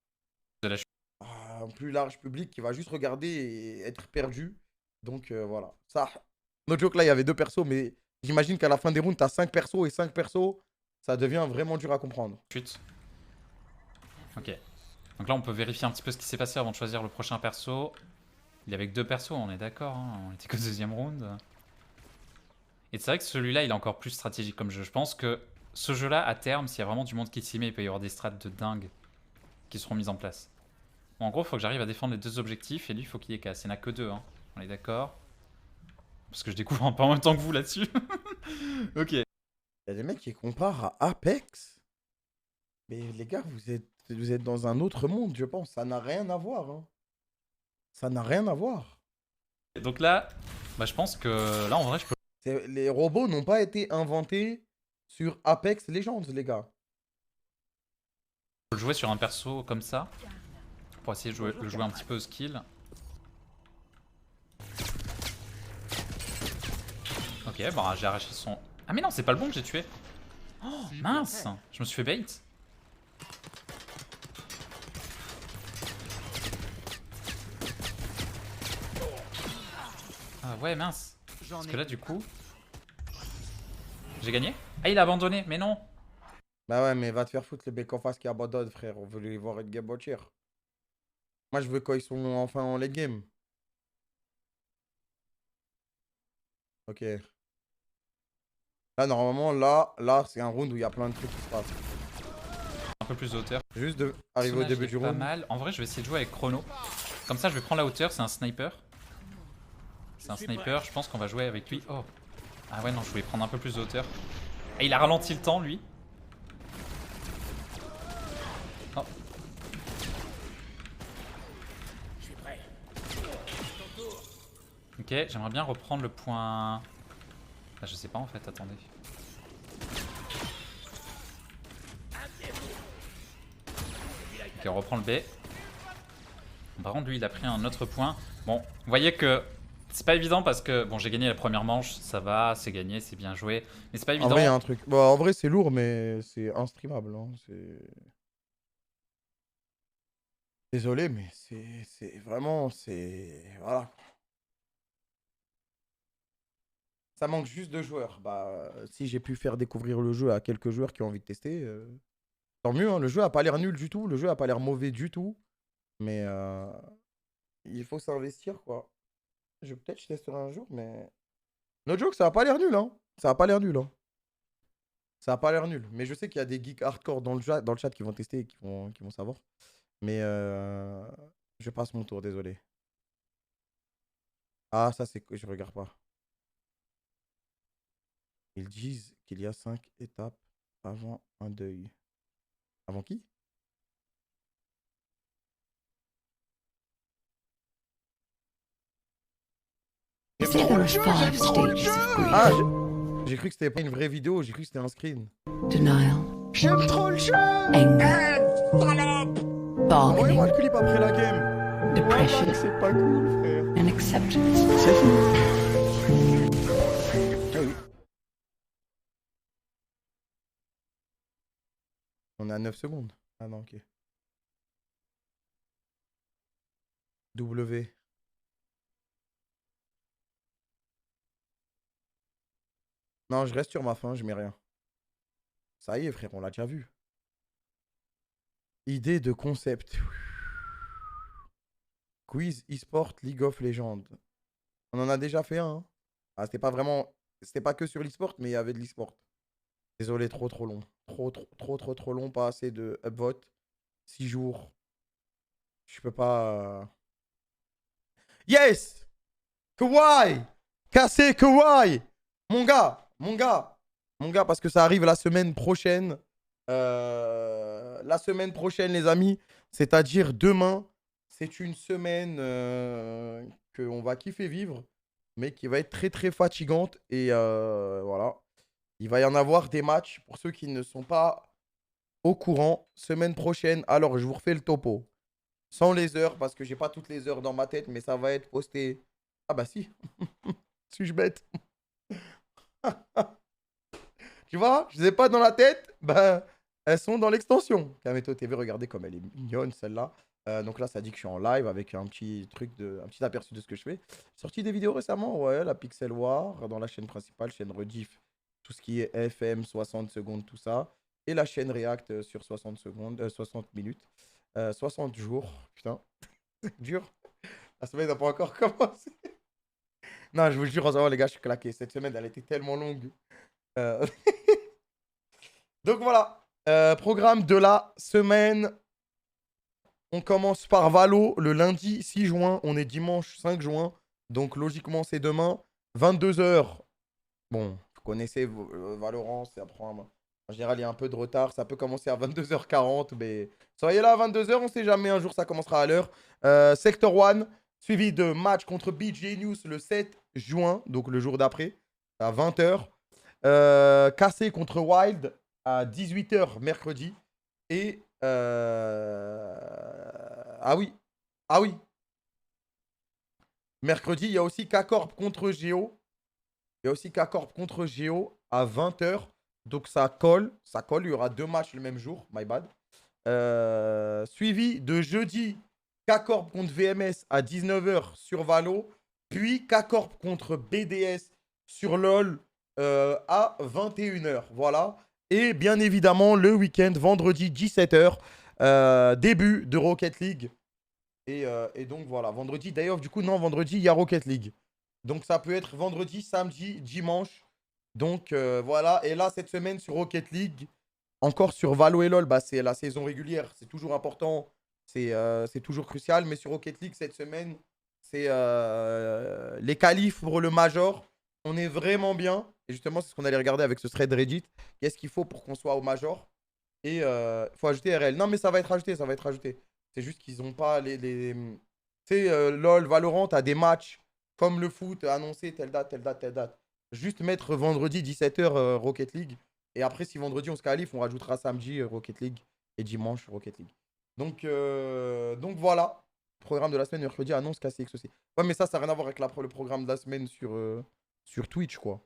à un plus large public qui va juste regarder et être perdu. Donc, voilà. Ça, no joke, là, il y avait 2 persos, mais j'imagine qu'à la fin des rounds, t'as 5 persos et 5 persos. Ça devient vraiment dur à comprendre. Chute. Ok. Donc là, on peut vérifier un petit peu ce qui s'est passé avant de choisir le prochain perso. Il est avec 2 persos, on est d'accord. Hein, on était qu'au deuxième round. Et c'est vrai que celui-là, il est encore plus stratégique comme jeu. Je pense que ce jeu-là, à terme, s'il y a vraiment du monde qui s'y met, il peut y avoir des strats de dingue qui seront mises en place. Bon, en gros, il faut que j'arrive à défendre les 2 objectifs. Et lui, il faut qu'il y ait casse. Il n'y en a que 2. Hein. On est d'accord. Parce que je découvre un peu en même temps que vous là-dessus. Ok. Il y a des mecs qui comparent à Apex. Mais les gars, vous êtes dans un autre monde, je pense. Ça n'a rien à voir. Hein. Ça n'a rien à voir. Donc là, bah, je pense que là, en vrai, je peux... Les robots n'ont pas été inventés sur Apex Legends, les gars. Je peux jouer sur un perso comme ça. Pour essayer de le jouer un petit peu au skill. Ok, bon, j'ai arraché son... Ah mais non, c'est pas le bon que j'ai tué. Oh, mince. Je me suis fait bait. Ah ouais, mince. Parce que là, du coup... J'ai gagné? Ah, il a abandonné, mais non. Bah ouais, mais va te faire foutre les becs en face qui abandonnent, frère. On veut les voir une game watcher. Moi, je veux quand ils sont enfin en late game. Ok. Là, normalement, là c'est un round où il y a plein de trucs qui se passent. Un peu plus de hauteur. Juste de arriver au début du pas round. mal. En vrai, je vais essayer de jouer avec Chrono. Comme ça, je vais prendre la hauteur. C'est un sniper. C'est un sniper. Je pense qu'on va jouer avec lui. Oh. Ah ouais, non, je voulais prendre un peu plus de hauteur. Et il a ralenti le temps, lui. Oh. Ok, j'aimerais bien reprendre le point... Ah, je sais pas en fait, attendez. Ok, on reprend le B. Par contre, lui, il a pris un autre point. Bon, vous voyez que c'est pas évident parce que... Bon, j'ai gagné la première manche, ça va, c'est gagné, c'est bien joué. Mais c'est pas évident. En vrai, il y a un truc. Bon, en vrai, c'est lourd, mais c'est unstreamable. Hein. C'est... Désolé, mais c'est vraiment, c'est... Voilà. Ça manque juste de joueurs. Bah, si j'ai pu faire découvrir le jeu à quelques joueurs qui ont envie de tester, tant mieux, hein. Le jeu a pas l'air nul du tout, le jeu a pas l'air mauvais du tout, mais il faut s'investir, quoi. Peut-être je testerai un jour, mais... No joke, ça a pas l'air nul, hein. Ça a pas l'air nul, hein. Ça a pas l'air nul. Mais je sais qu'il y a des geeks hardcore dans le chat qui vont tester et qui vont savoir. Mais je passe mon tour, désolé. Ah, ça c'est que je regarde pas. Ils disent qu'il y a 5 étapes avant un deuil. Avant qui? There are 5 stages of grief. Ah, j'ai cru que c'était pas une vraie vidéo, j'ai cru que c'était un screen. Denial. J'aime trop le jeu! Anger. Bargaining. Envoyez-moi le clip après la game. Depression. C'est pas cool, frère. And acceptance. Ah oui. On est à 9 secondes. Ah non, ok. W. Non, je reste sur ma fin, je mets rien. Ça y est, frère, on l'a déjà vu. Idée de concept. Quiz e-sport League of Legends. On en a déjà fait un. Hein. Ah, c'était pas vraiment... C'était pas que sur l'e-sport, mais il y avait de l'e-sport. Désolé, trop long. Trop long, pas assez de upvote. 6 jours. Je peux pas... Yes! Kawhi! Cassé Kawhi! Mon gars, parce que ça arrive la semaine prochaine. La semaine prochaine, les amis. C'est-à-dire demain. C'est une semaine qu'on va kiffer vivre, mais qui va être très fatigante. Et voilà. Il va y en avoir des matchs pour ceux qui ne sont pas au courant. Semaine prochaine, alors je vous refais le topo. Sans les heures, parce que j'ai pas toutes les heures dans ma tête, mais ça va être posté. Ah bah si. Suis-je bête? Tu vois, je les ai pas dans la tête, ben, elles sont dans l'extension. Kameto TV, regardez comme elle est mignonne celle-là. Donc là, ça dit que je suis en live avec un petit truc un petit aperçu de ce que je fais. J'ai sorti des vidéos récemment, ouais, la Pixel War, dans la chaîne principale, chaîne rediff, tout ce qui est FM, 60 secondes, tout ça. Et la chaîne React sur 60 secondes, 60 minutes, 60 jours, putain, c'est dur. La semaine n'a pas encore commencé. Non, je vous jure, en savoir, les gars, je suis claqué. Cette semaine, elle était tellement longue. Donc voilà, programme de la semaine. On commence par Valo le lundi 6 juin. On est dimanche 5 juin. Donc logiquement, c'est demain. 22h. Bon, vous connaissez Valorant, ça prend... En général, il y a un peu de retard. Ça peut commencer à 22h40. Mais soyez là à 22h, on sait jamais. Un jour, ça commencera à l'heure. Sector 1, suivi de match contre BG Genius le 7 juin. Donc le jour d'après, à 20h. Cassé contre Wild à 18h mercredi. Et... Ah oui. Mercredi, il y a aussi K-Corp contre Géo. À 20h. Donc ça colle. Il y aura 2 matchs le même jour. My bad. Suivi de jeudi, K-Corp contre VMS à 19h sur Valo. Puis K-Corp contre BDS sur LoL à 21h. Voilà. Et bien évidemment, le week-end, vendredi 17h, début de Rocket League. Et donc voilà, vendredi, d'ailleurs, du coup, non, vendredi, il y a Rocket League. Donc ça peut être vendredi, samedi, dimanche. Donc voilà, et là, cette semaine sur Rocket League, encore sur Valo et LoL, bah, c'est la saison régulière. C'est toujours important, c'est toujours crucial. Mais sur Rocket League, cette semaine, c'est les qualifs pour le Major. On est vraiment bien. Et justement, c'est ce qu'on allait regarder avec ce thread Reddit. Qu'est-ce qu'il faut pour qu'on soit au Major? Et il faut ajouter RL. Non, mais ça va être ajouté, C'est juste qu'ils n'ont pas les... Tu sais, LoL, Valorant, t'as des matchs comme le foot annoncé telle date. Juste mettre vendredi 17h Rocket League. Et après, si vendredi on se qualifie, on rajoutera samedi Rocket League et dimanche Rocket League. Donc voilà. Programme de la semaine, mercredi, annonce KCX aussi. Ouais, mais ça n'a rien à voir avec le programme de la semaine sur Twitch, quoi.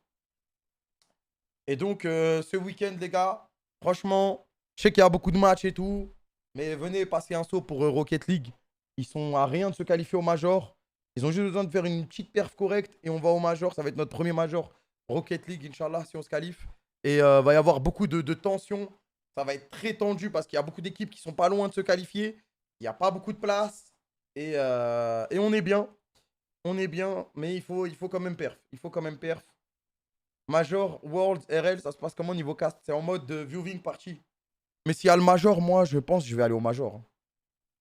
Et donc, ce week-end, les gars, franchement, je sais qu'il y a beaucoup de matchs et tout. Mais venez passer un saut pour Rocket League. Ils sont à rien de se qualifier au Major. Ils ont juste besoin de faire une petite perf correcte et on va au Major. Ça va être notre premier Major Rocket League, Inch'Allah, si on se qualifie. Et va y avoir beaucoup de tension. Ça va être très tendu parce qu'il y a beaucoup d'équipes qui sont pas loin de se qualifier. Il n'y a pas beaucoup de place. Et on est bien. On est bien, mais il faut quand même perf. Il faut quand même perf. Major, World, RL, ça se passe comment niveau cast? C'est en mode viewing party. Mais s'il y a le Major, moi, je pense que je vais aller au Major.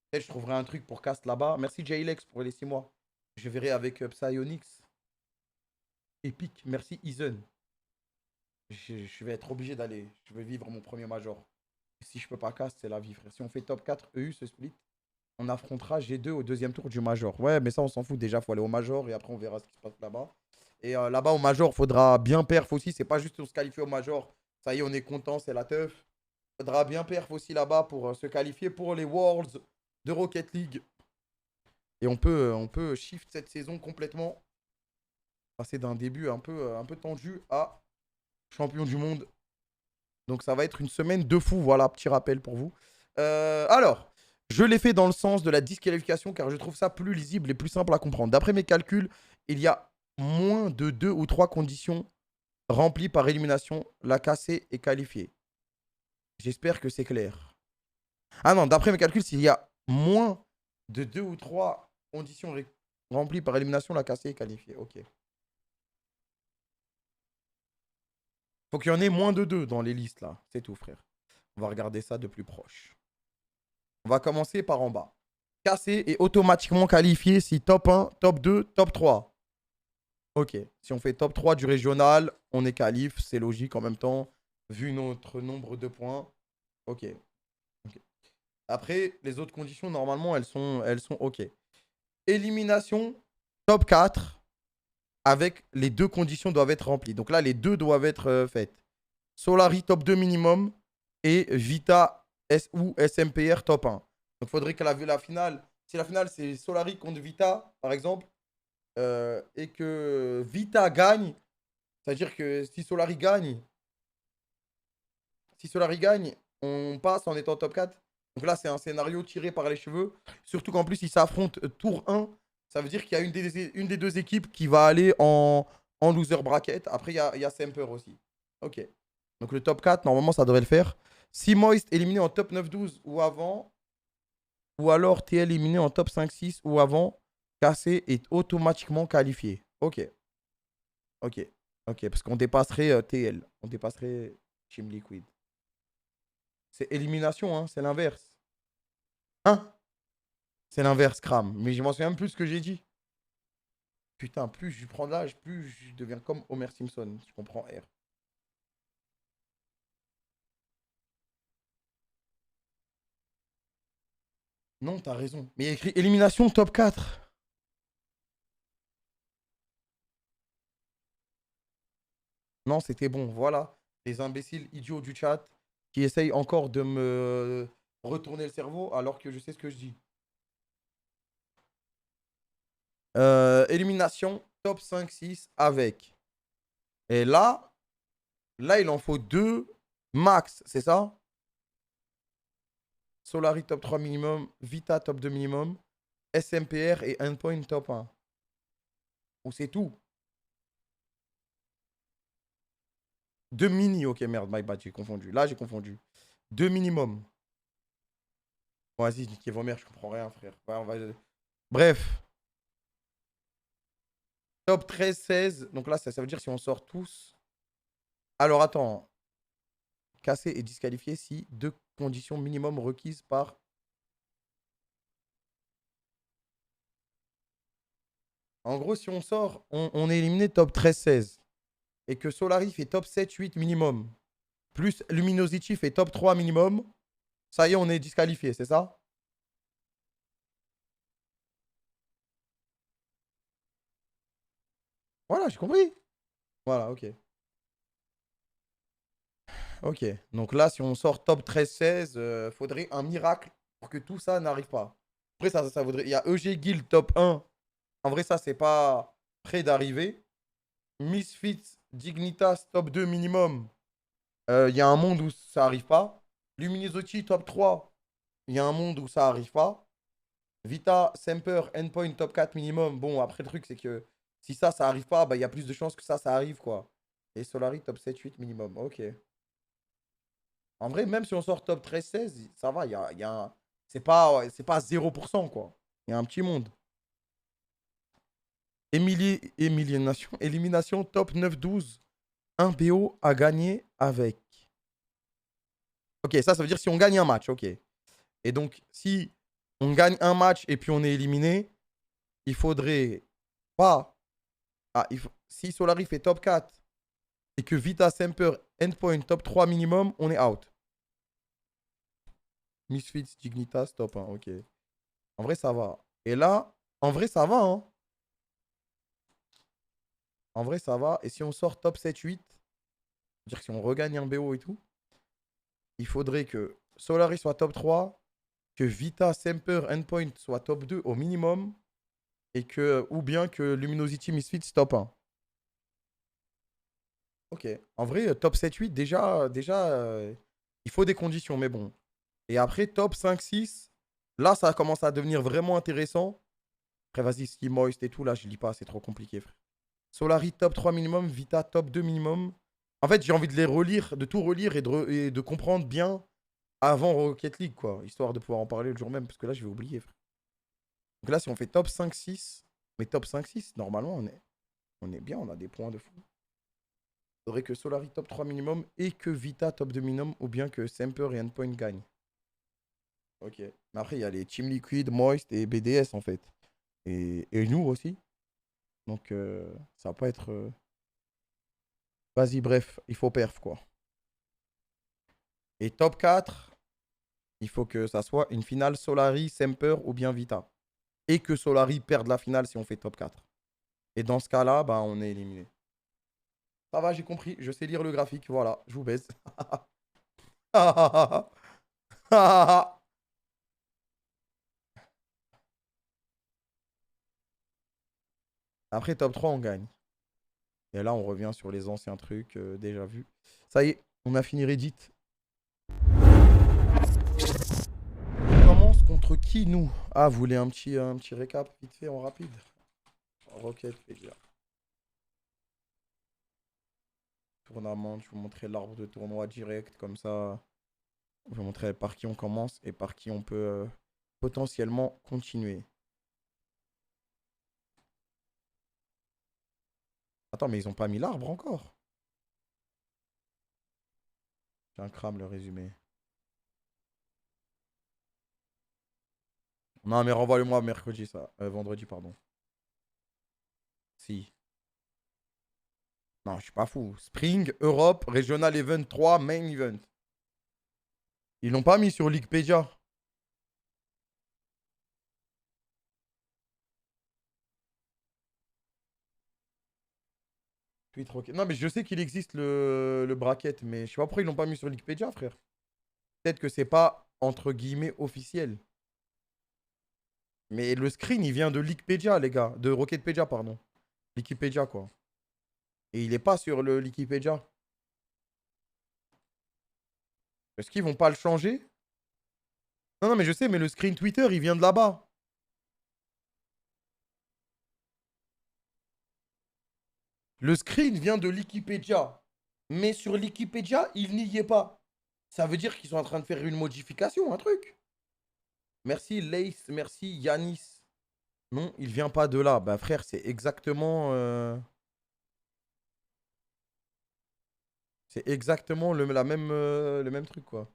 Peut-être je trouverai un truc pour cast là-bas. Merci Jaylex pour les 6 mois. Je verrai avec Psyonix. Epic. Merci Ethan. Je vais être obligé d'aller. Je vais vivre mon premier Major. Si je peux pas cast, c'est la vie, frère. Si on fait top 4 EU, ce split, on affrontera G2 au deuxième tour du Major. Ouais, mais ça, on s'en fout. Déjà, il faut aller au Major et après, on verra ce qui se passe là-bas. Et là-bas, au Major, il faudra bien perf aussi. C'est pas juste on se qualifie au Major. Ça y est, on est content, c'est la teuf. Il faudra bien perf aussi là-bas pour se qualifier pour les Worlds de Rocket League. Et on peut shift cette saison complètement. Passer d'un début un peu tendu à champion du monde. Donc ça va être une semaine de fou. Voilà, petit rappel pour vous. Alors, je l'ai fait dans le sens de la disqualification car je trouve ça plus lisible et plus simple à comprendre. D'après mes calculs, il y a moins de 2 ou 3 conditions remplies par élimination. La cassée est qualifiée. J'espère que c'est clair. Ah non, d'après mes calculs, s'il y a moins de 2 ou 3 conditions remplies par élimination, la cassée est qualifiée. Ok. Faut qu'il y en ait moins de 2 dans les listes là. C'est tout, frère. On va regarder ça de plus proche. On va commencer par en bas. Cassé est automatiquement qualifié si top 1, top 2, top 3. Ok. Si on fait top 3 du régional, on est qualif. C'est logique en même temps, vu notre nombre de points. Ok. Après, les autres conditions, normalement, elles sont ok. Élimination, top 4. Avec les 2 conditions doivent être remplies. Donc là, les 2 doivent être faites. Solari top 2 minimum et Vita ou SMPR top 1. Donc il faudrait que la finale, si la finale c'est Solari contre Vita, par exemple, et que Vita gagne, c'est-à-dire que si Solari gagne, on passe en étant top 4. Donc là, c'est un scénario tiré par les cheveux. Surtout qu'en plus, ils s'affrontent tour 1. Ça veut dire qu'il y a une des 2 équipes qui va aller en loser bracket. Après, il y a Semper aussi. Ok. Donc le top 4, normalement, ça devrait le faire. Si Moist éliminé en top 9-12 ou avant, ou alors TL éliminé en top 5-6 ou avant, Cassé est automatiquement qualifié. Ok. Ok. Ok, parce qu'on dépasserait TL. On dépasserait Team Liquid. C'est élimination, hein. C'est l'inverse. Hein? C'est l'inverse, Kram. Mais je m'en souviens même plus ce que j'ai dit. Putain, plus je prends de l'âge, plus je deviens comme Homer Simpson. Je comprends R. Non, t'as raison. Mais il y a écrit élimination top 4. Non, c'était bon. Voilà. Les imbéciles idiots du chat qui essayent encore de me retourner le cerveau alors que je sais ce que je dis. Élimination top 5-6 avec. Et là, il en faut 2 max, c'est ça? Solari top 3 minimum, Vita top 2 minimum, SMPR et Endpoint top 1. Ou c'est tout? 2 mini, ok merde, my bad, j'ai confondu. Là, j'ai confondu. 2 minimum. Bon, vas-y, niquez vos mères, je comprends rien, frère. Ouais, on va... Bref. Top 13-16. Donc là, ça veut dire si on sort tous. Alors, attends. Cassé est disqualifié si 2 conditions minimum requises par... En gros, si on sort, on est éliminé top 13-16. Et que Solari fait top 7-8 minimum. Plus Luminosity fait top 3 minimum. Ça y est, on est disqualifié, c'est ça? Voilà, j'ai compris. Voilà, ok. Ok. Donc là, si on sort top 13-16, faudrait un miracle pour que tout ça n'arrive pas. Après, ça voudrait... Il y a EG Guild top 1. En vrai, ça, c'est pas près d'arriver. Misfits, Dignitas, top 2 minimum. Il y a un monde où ça arrive pas. Luminosity, top 3. il y a un monde où ça arrive pas. Vita, Semper, Endpoint, top 4 minimum. Bon, après, le truc, c'est que si ça arrive pas, bah, il y a plus de chances que ça arrive, quoi. Et Solari, top 7, 8 minimum. Ok. En vrai, même si on sort top 13, 16, ça va. Il y a un... C'est pas 0%, quoi. Il y a un petit monde. Élimination top 9, 12. Un BO à gagner avec. Ok, ça veut dire si on gagne un match, ok. Et donc, si on gagne un match et puis on est éliminé, il faudrait pas... Ah, si Solari fait top 4 et que Vita, Semper, Endpoint, top 3 minimum, on est out. Misfits, Dignitas, top 1, ok. En vrai, ça va. Et là, en vrai, ça va, hein. En vrai, ça va. Et si on sort top 7, 8, c'est-à-dire que si on regagne un BO et tout, il faudrait que Solari soit top 3, que Vita, Semper, Endpoint soit top 2 au minimum, et que, ou bien que Luminosity, Misfits top 1. Ok. En vrai, top 7, 8, déjà il faut des conditions, mais bon. Et après, top 5, 6, là, ça commence à devenir vraiment intéressant. Après, vas-y, Ski Moist et tout, là, je lis pas, c'est trop compliqué, frère. Solari, top 3 minimum, Vita, top 2 minimum. En fait, j'ai envie de les relire, de tout relire et de comprendre bien avant Rocket League, quoi. Histoire de pouvoir en parler le jour même, parce que là, je vais oublier, frère. Donc là, si on fait top 5, 6, mais top 5, 6, normalement, on est bien, on a des points de fou. Il faudrait que Solari top 3 minimum et que Vita top 2 minimum, ou bien que Semper et Endpoint gagnent. Ok. Mais après, il y a les Team Liquid, Moist et BDS, en fait. Et nous aussi. Donc, ça va pas être... Vas-y, bref, il faut perf, quoi. Et top 4, il faut que ça soit une finale Solari, Semper ou bien Vita. Et que Solari perde la finale si on fait top 4. Et dans ce cas-là, bah, on est éliminé. Ça va, j'ai compris. Je sais lire le graphique. Voilà, je vous baise. Après top 3, on gagne. Et là, on revient sur les anciens trucs déjà vus. Ça y est, on a fini Reddit. On commence contre qui, nous? Ah, vous voulez un petit récap vite fait en rapide? Rocket, les gars. Tournament, je vais vous montrer l'arbre de tournoi direct, comme ça. Je vais vous montrer par qui on commence et par qui on peut potentiellement continuer. Attends, mais ils ont pas mis l'arbre encore. J'ai un crame le résumé. Non, mais renvoie-le-moi mercredi, ça. Vendredi, pardon. Si. Non, je suis pas fou. Spring, Europe, Regional Event 3, Main Event. Ils l'ont pas mis sur Leaguepedia. Non, mais je sais qu'il existe le bracket, mais je sais pas pourquoi ils l'ont pas mis sur Leaguepedia, frère. Peut-être que c'est pas, entre guillemets, officiel. Mais le screen, il vient de Leaguepedia, les gars. De Rocketpedia, pardon. Wikipédia, quoi. Et il est pas sur le Wikipédia. Est-ce qu'ils vont pas le changer? Non, non, mais je sais, mais le screen Twitter, il vient de là-bas. Le screen vient de Wikipédia. Mais sur Wikipédia, il n'y est pas. Ça veut dire qu'ils sont en train de faire une modification, un truc. Merci Lace, merci Yanis. Non, il vient pas de là. Bah frère, c'est exactement... C'est exactement le même truc, quoi.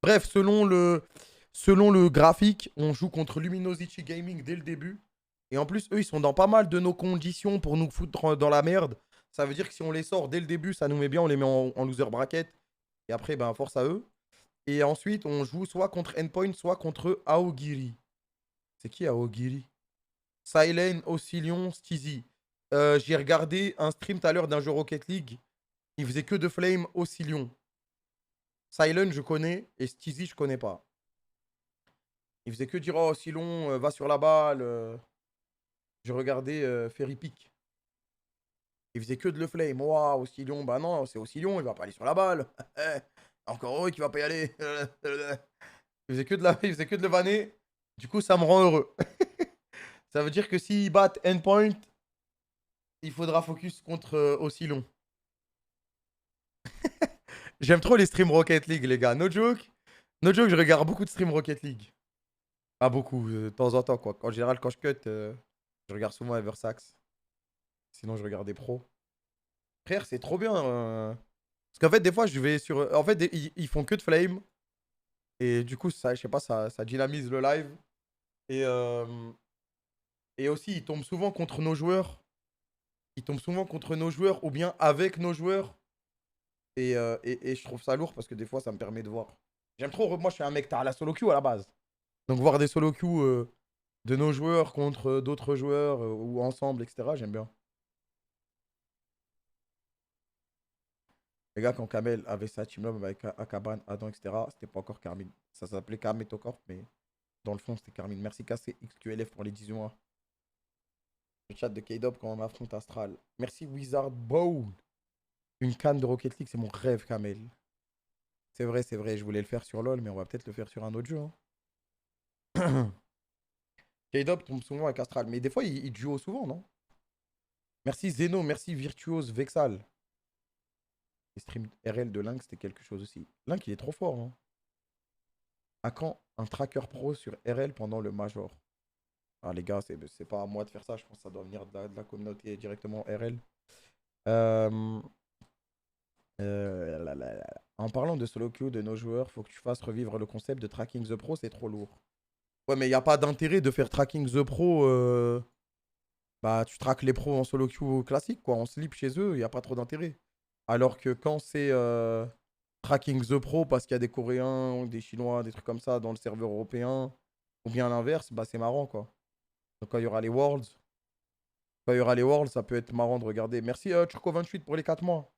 Bref, selon le graphique, on joue contre Luminosity Gaming dès le début. Et en plus, eux, ils sont dans pas mal de nos conditions pour nous foutre dans la merde. Ça veut dire que si on les sort dès le début, ça nous met bien, on les met en loser bracket. Et après, ben, force à eux. Et ensuite, on joue soit contre Endpoint, soit contre Aogiri. C'est qui Aogiri? Silent, Oscillion, Steezy. J'ai regardé un stream tout à l'heure d'un jeu Rocket League. Il faisait que de Flame, Oscillion. Silent, je connais. Et Steezy, je connais pas. Il faisait que dire oh, Oscillon, va sur la balle. J'ai regardé Ferry Peak. Il faisait que de le flame. Waouh, Oscillon, bah non, c'est Oscillon, il va pas aller sur la balle. Encore heureux qu'il va pas y aller. il faisait que de le vanner. Du coup, ça me rend heureux. Ça veut dire que s'ils battent Endpoint, il faudra focus contre Oscillon. J'aime trop les streams Rocket League, les gars. No joke. No joke, je regarde beaucoup de streams Rocket League. Pas beaucoup, de temps en temps, quoi. En général, quand je cut, je regarde souvent Eversax. Sinon, je regarde des pros. Frère, c'est trop bien. Parce qu'en fait, des fois, je vais sur. En fait, ils font que de flame. Et du coup, ça, je sais pas, ça dynamise le live. Et aussi, ils tombent souvent contre nos joueurs. Ils tombent souvent contre nos joueurs ou bien avec nos joueurs. Et je trouve ça lourd parce que des fois, ça me permet de voir. J'aime trop. Moi, je suis un mec, t'as la solo queue à la base. Donc, voir des solo queues de nos joueurs contre d'autres joueurs ou ensemble, etc., j'aime bien. Les gars, quand Kamel avait sa team-up avec Akaban, Adam, etc., c'était pas encore Carmine. Ça s'appelait Carmetocorp, mais dans le fond, c'était Carmine. Merci KC XQLF pour les 18 mois. Le chat de K-Dop quand on affronte Astral. Merci Wizard Bowl. Une canne de Rocket League, c'est mon rêve, Kamel. C'est vrai, je voulais le faire sur LoL, mais on va peut-être le faire sur un autre jeu. Hein. K-Dop tombe souvent avec Astral, mais des fois, il duo souvent, non? Merci Zeno, merci Virtuose Vexal. Les streams RL de Link, c'était quelque chose aussi. Link, il est trop fort. Hein. À quand un tracker pro sur RL pendant le Major? Ah, les gars, c'est pas à moi de faire ça. Je pense que ça doit venir de la communauté directement RL. En parlant de solo queue de nos joueurs, faut que tu fasses revivre le concept de tracking the pro, c'est trop lourd. Ouais, mais il n'y a pas d'intérêt de faire tracking the pro. Bah, tu traques les pros en solo queue classique, quoi. En slip chez eux, il n'y a pas trop d'intérêt. Alors que quand c'est tracking the pro parce qu'il y a des Coréens, des Chinois, des trucs comme ça dans le serveur européen, ou bien l'inverse, bah c'est marrant, quoi. Donc quand il y aura les Worlds, ça peut être marrant de regarder. Merci Turco28 pour les 4 mois.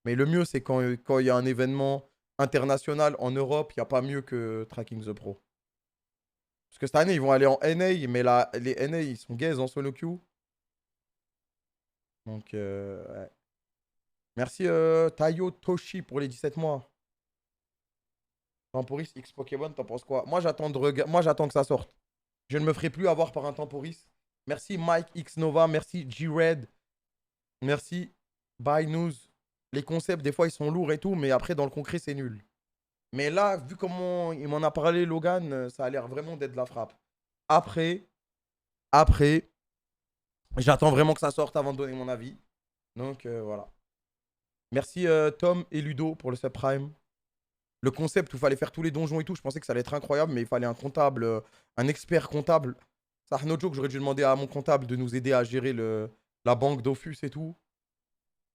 Mais le mieux, c'est quand il y a un événement international en Europe, il n'y a pas mieux que tracking the pro. Parce que cette année, ils vont aller en NA, mais là, les NA, ils sont gays en solo queue. Donc, ouais. Merci Tayo Toshi pour les 17 mois. Temporis X Pokémon, t'en penses quoi? Moi, j'attends que ça sorte. Je ne me ferai plus avoir par un Temporis. Merci Mike X Nova, merci G-Red. Merci By News. Les concepts, des fois, ils sont lourds et tout, mais après, dans le concret, c'est nul. Mais là, vu comment il m'en a parlé, Logan, ça a l'air vraiment d'être de la frappe. Après, j'attends vraiment que ça sorte avant de donner mon avis. Donc, voilà. Merci Tom et Ludo pour le subprime. Le concept où il fallait faire tous les donjons et tout, je pensais que ça allait être incroyable, mais il fallait un comptable, un expert comptable. Ça, no joke, j'aurais dû demander à mon comptable de nous aider à gérer la banque Dofus et tout.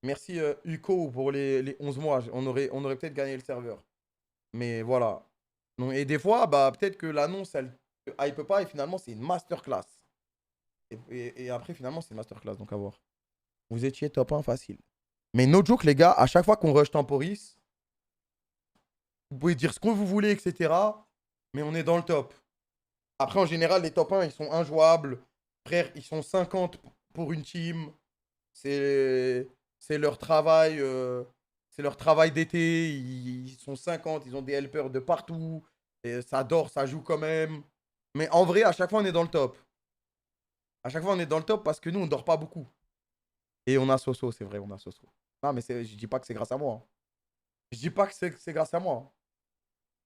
Merci Uko pour les 11 mois. On aurait peut-être gagné le serveur. Mais voilà. Non, et des fois, bah, peut-être que l'annonce, elle hype pas et finalement, c'est une masterclass. Et après, finalement, c'est une masterclass, donc à voir. Vous étiez top 1 facile. Mais no joke, les gars, à chaque fois qu'on rush Temporis, vous pouvez dire ce que vous voulez, etc. Mais on est dans le top. Après, en général, les top 1, ils sont injouables. Frère, ils sont 50 pour une team. C'est leur travail. C'est leur travail d'été. Ils sont 50, ils ont des helpers de partout. Et ça dort, ça joue quand même. Mais en vrai, à chaque fois, on est dans le top. À chaque fois, on est dans le top parce que nous, on dort pas beaucoup. Et on a Soso, c'est vrai, on a Soso. Non, mais je dis pas que c'est grâce à moi. Hein. Je dis pas que c'est grâce à moi. Hein.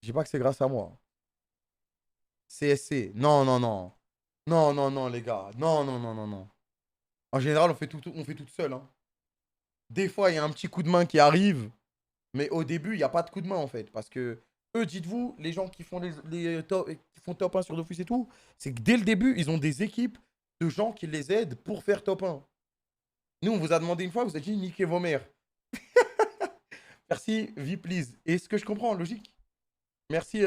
Je dis pas que c'est grâce à moi. CSC. Non, non, non. Non, non, non, les gars. Non, non, non, non, non. En général, on fait tout seul. Hein. Des fois, il y a un petit coup de main qui arrive. Mais au début, il n'y a pas de coup de main, en fait. Parce que eux, dites-vous, les gens qui font qui font top 1 sur Dofus et tout, c'est que dès le début, ils ont des équipes de gens qui les aident pour faire top 1. Nous, on vous a demandé une fois, vous avez dit niquez vos mères. Merci, V please. Et ce que je comprends, logique. Merci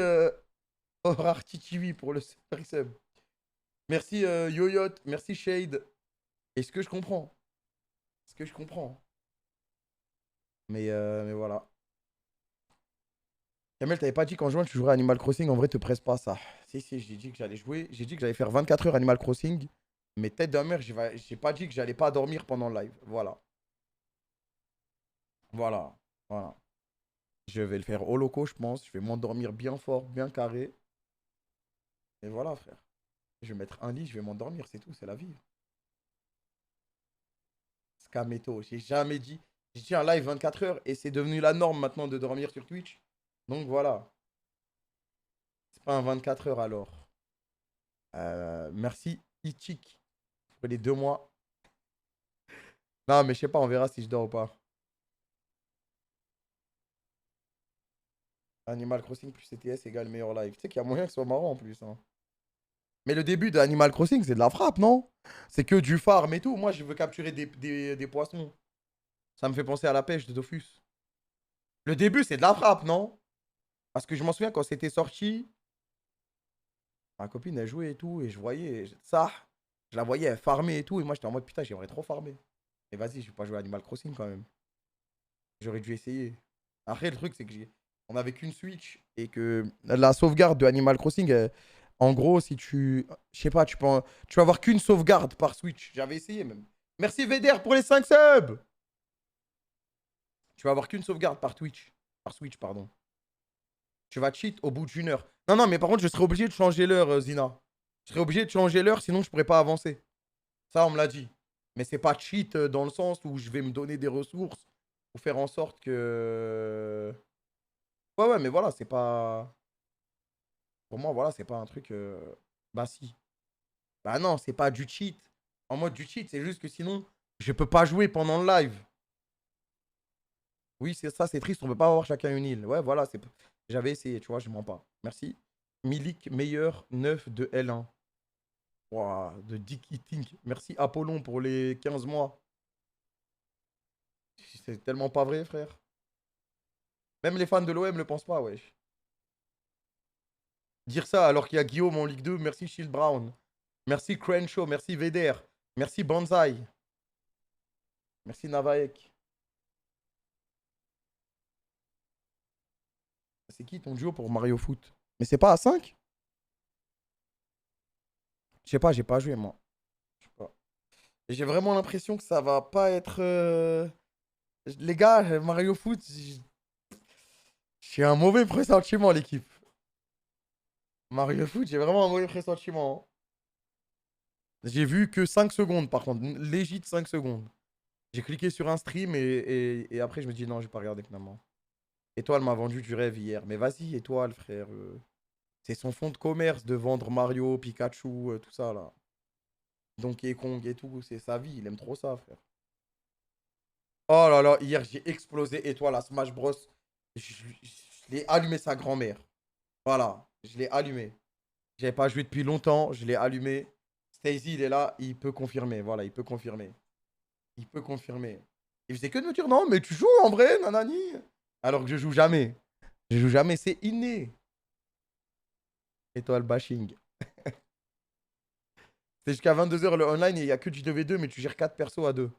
Horarty TV pour le sub. Merci Yoyot, merci Shade. Et ce que je comprends. Ce que je comprends. Mais voilà. Kamel, t'avais pas dit qu'en juin tu jouerais à Animal Crossing, en vrai te presse pas ça. Si, j'ai dit que j'allais jouer. J'ai dit que j'allais faire 24 heures Animal Crossing. Mais tête de mère, j'ai pas dit que j'allais pas dormir pendant le live. Voilà. Voilà. Voilà. Je vais le faire au loco, je pense. Je vais m'endormir bien fort, bien carré. Et voilà, frère. Je vais mettre un lit, je vais m'endormir, c'est tout, c'est la vie. Scameto, j'ai jamais dit. J'ai dit un live 24 heures et c'est devenu la norme maintenant de dormir sur Twitch. Donc voilà. C'est pas un 24 heures alors. Merci Ichik pour les 2 mois. Non, mais je sais pas, on verra si je dors ou pas. Animal Crossing plus CTS égale meilleur live. Tu sais qu'il y a moyen que ce soit marrant en plus. Hein. Mais le début de Animal Crossing, c'est de la frappe, non? C'est que du farm et tout. Moi, je veux capturer des poissons. Ça me fait penser à la pêche de Dofus. Le début, c'est de la frappe, non? Parce que je m'en souviens quand c'était sorti. Ma copine, elle jouait et tout. Et je voyais ça. Je la voyais, elle farmait et tout. Et moi, j'étais en mode putain, j'aimerais trop farmer. Et vas-y, je vais pas jouer à Animal Crossing quand même. J'aurais dû essayer. Après, le truc, c'est que on avait qu'une Switch. Et que la sauvegarde de Animal Crossing, en gros, si tu. Je sais pas, tu vas avoir qu'une sauvegarde par Switch. J'avais essayé même. Merci VDR pour les 5 subs! Tu vas avoir qu'une sauvegarde par Twitch. Par Switch, pardon. Tu vas cheat au bout d'1 heure. Non, non, mais par contre, je serais obligé de changer l'heure, Zina. Je serais obligé de changer l'heure, sinon je pourrais pas avancer. Ça, on me l'a dit. Mais c'est pas cheat dans le sens où je vais me donner des ressources pour faire en sorte que. Ouais, ouais, mais voilà, c'est pas. Pour moi, voilà, c'est pas un truc. Bah, si. Bah, non, c'est pas du cheat. En mode du cheat, c'est juste que sinon, je peux pas jouer pendant le live. Oui, c'est ça, c'est triste, on peut pas avoir chacun une île. Ouais, voilà, j'avais essayé, tu vois, je mens pas. Merci. Milik, meilleur 9 de L1. Ouah, de Dick Eating. Merci Apollon pour les 15 mois. C'est tellement pas vrai, frère. Même les fans de l'OM le pensent pas, wesh. Dire ça alors qu'il y a Guillaume en Ligue 2, merci Shield Brown. Merci Crenshaw, merci Veder. Merci Banzai. Merci Navaek. C'est qui ton duo pour Mario Foot? Mais c'est pas à 5? Je sais pas, j'ai pas joué moi. Je sais pas. J'ai vraiment l'impression que ça va pas être. Les gars, Mario Foot, j'ai un mauvais pressentiment, l'équipe. Mario Foot, j'ai vraiment un mauvais pressentiment. Hein. J'ai vu que 5 secondes par contre, légit 5 secondes. J'ai cliqué sur un stream et après je me dis non, je vais pas regarder finalement. Étoile m'a vendu du rêve hier. Mais vas-y, Étoile, frère. C'est son fonds de commerce de vendre Mario, Pikachu, tout ça là. Donkey Kong et tout, c'est sa vie, il aime trop ça, frère. Oh là là, hier j'ai explosé Étoile à Smash Bros. Je l'ai allumé sa grand-mère. Voilà, je l'ai allumé. J'avais pas joué depuis longtemps, je l'ai allumé. Stacey, il est là, il peut confirmer. Voilà, il peut confirmer. Il peut confirmer. Il faisait que de me dire non, mais tu joues en vrai, nanani. Alors que je joue jamais. Je joue jamais, c'est inné. Étoile bashing. C'est jusqu'à 22h le online et il n'y a que du 2v2, mais tu gères 4 persos à 2.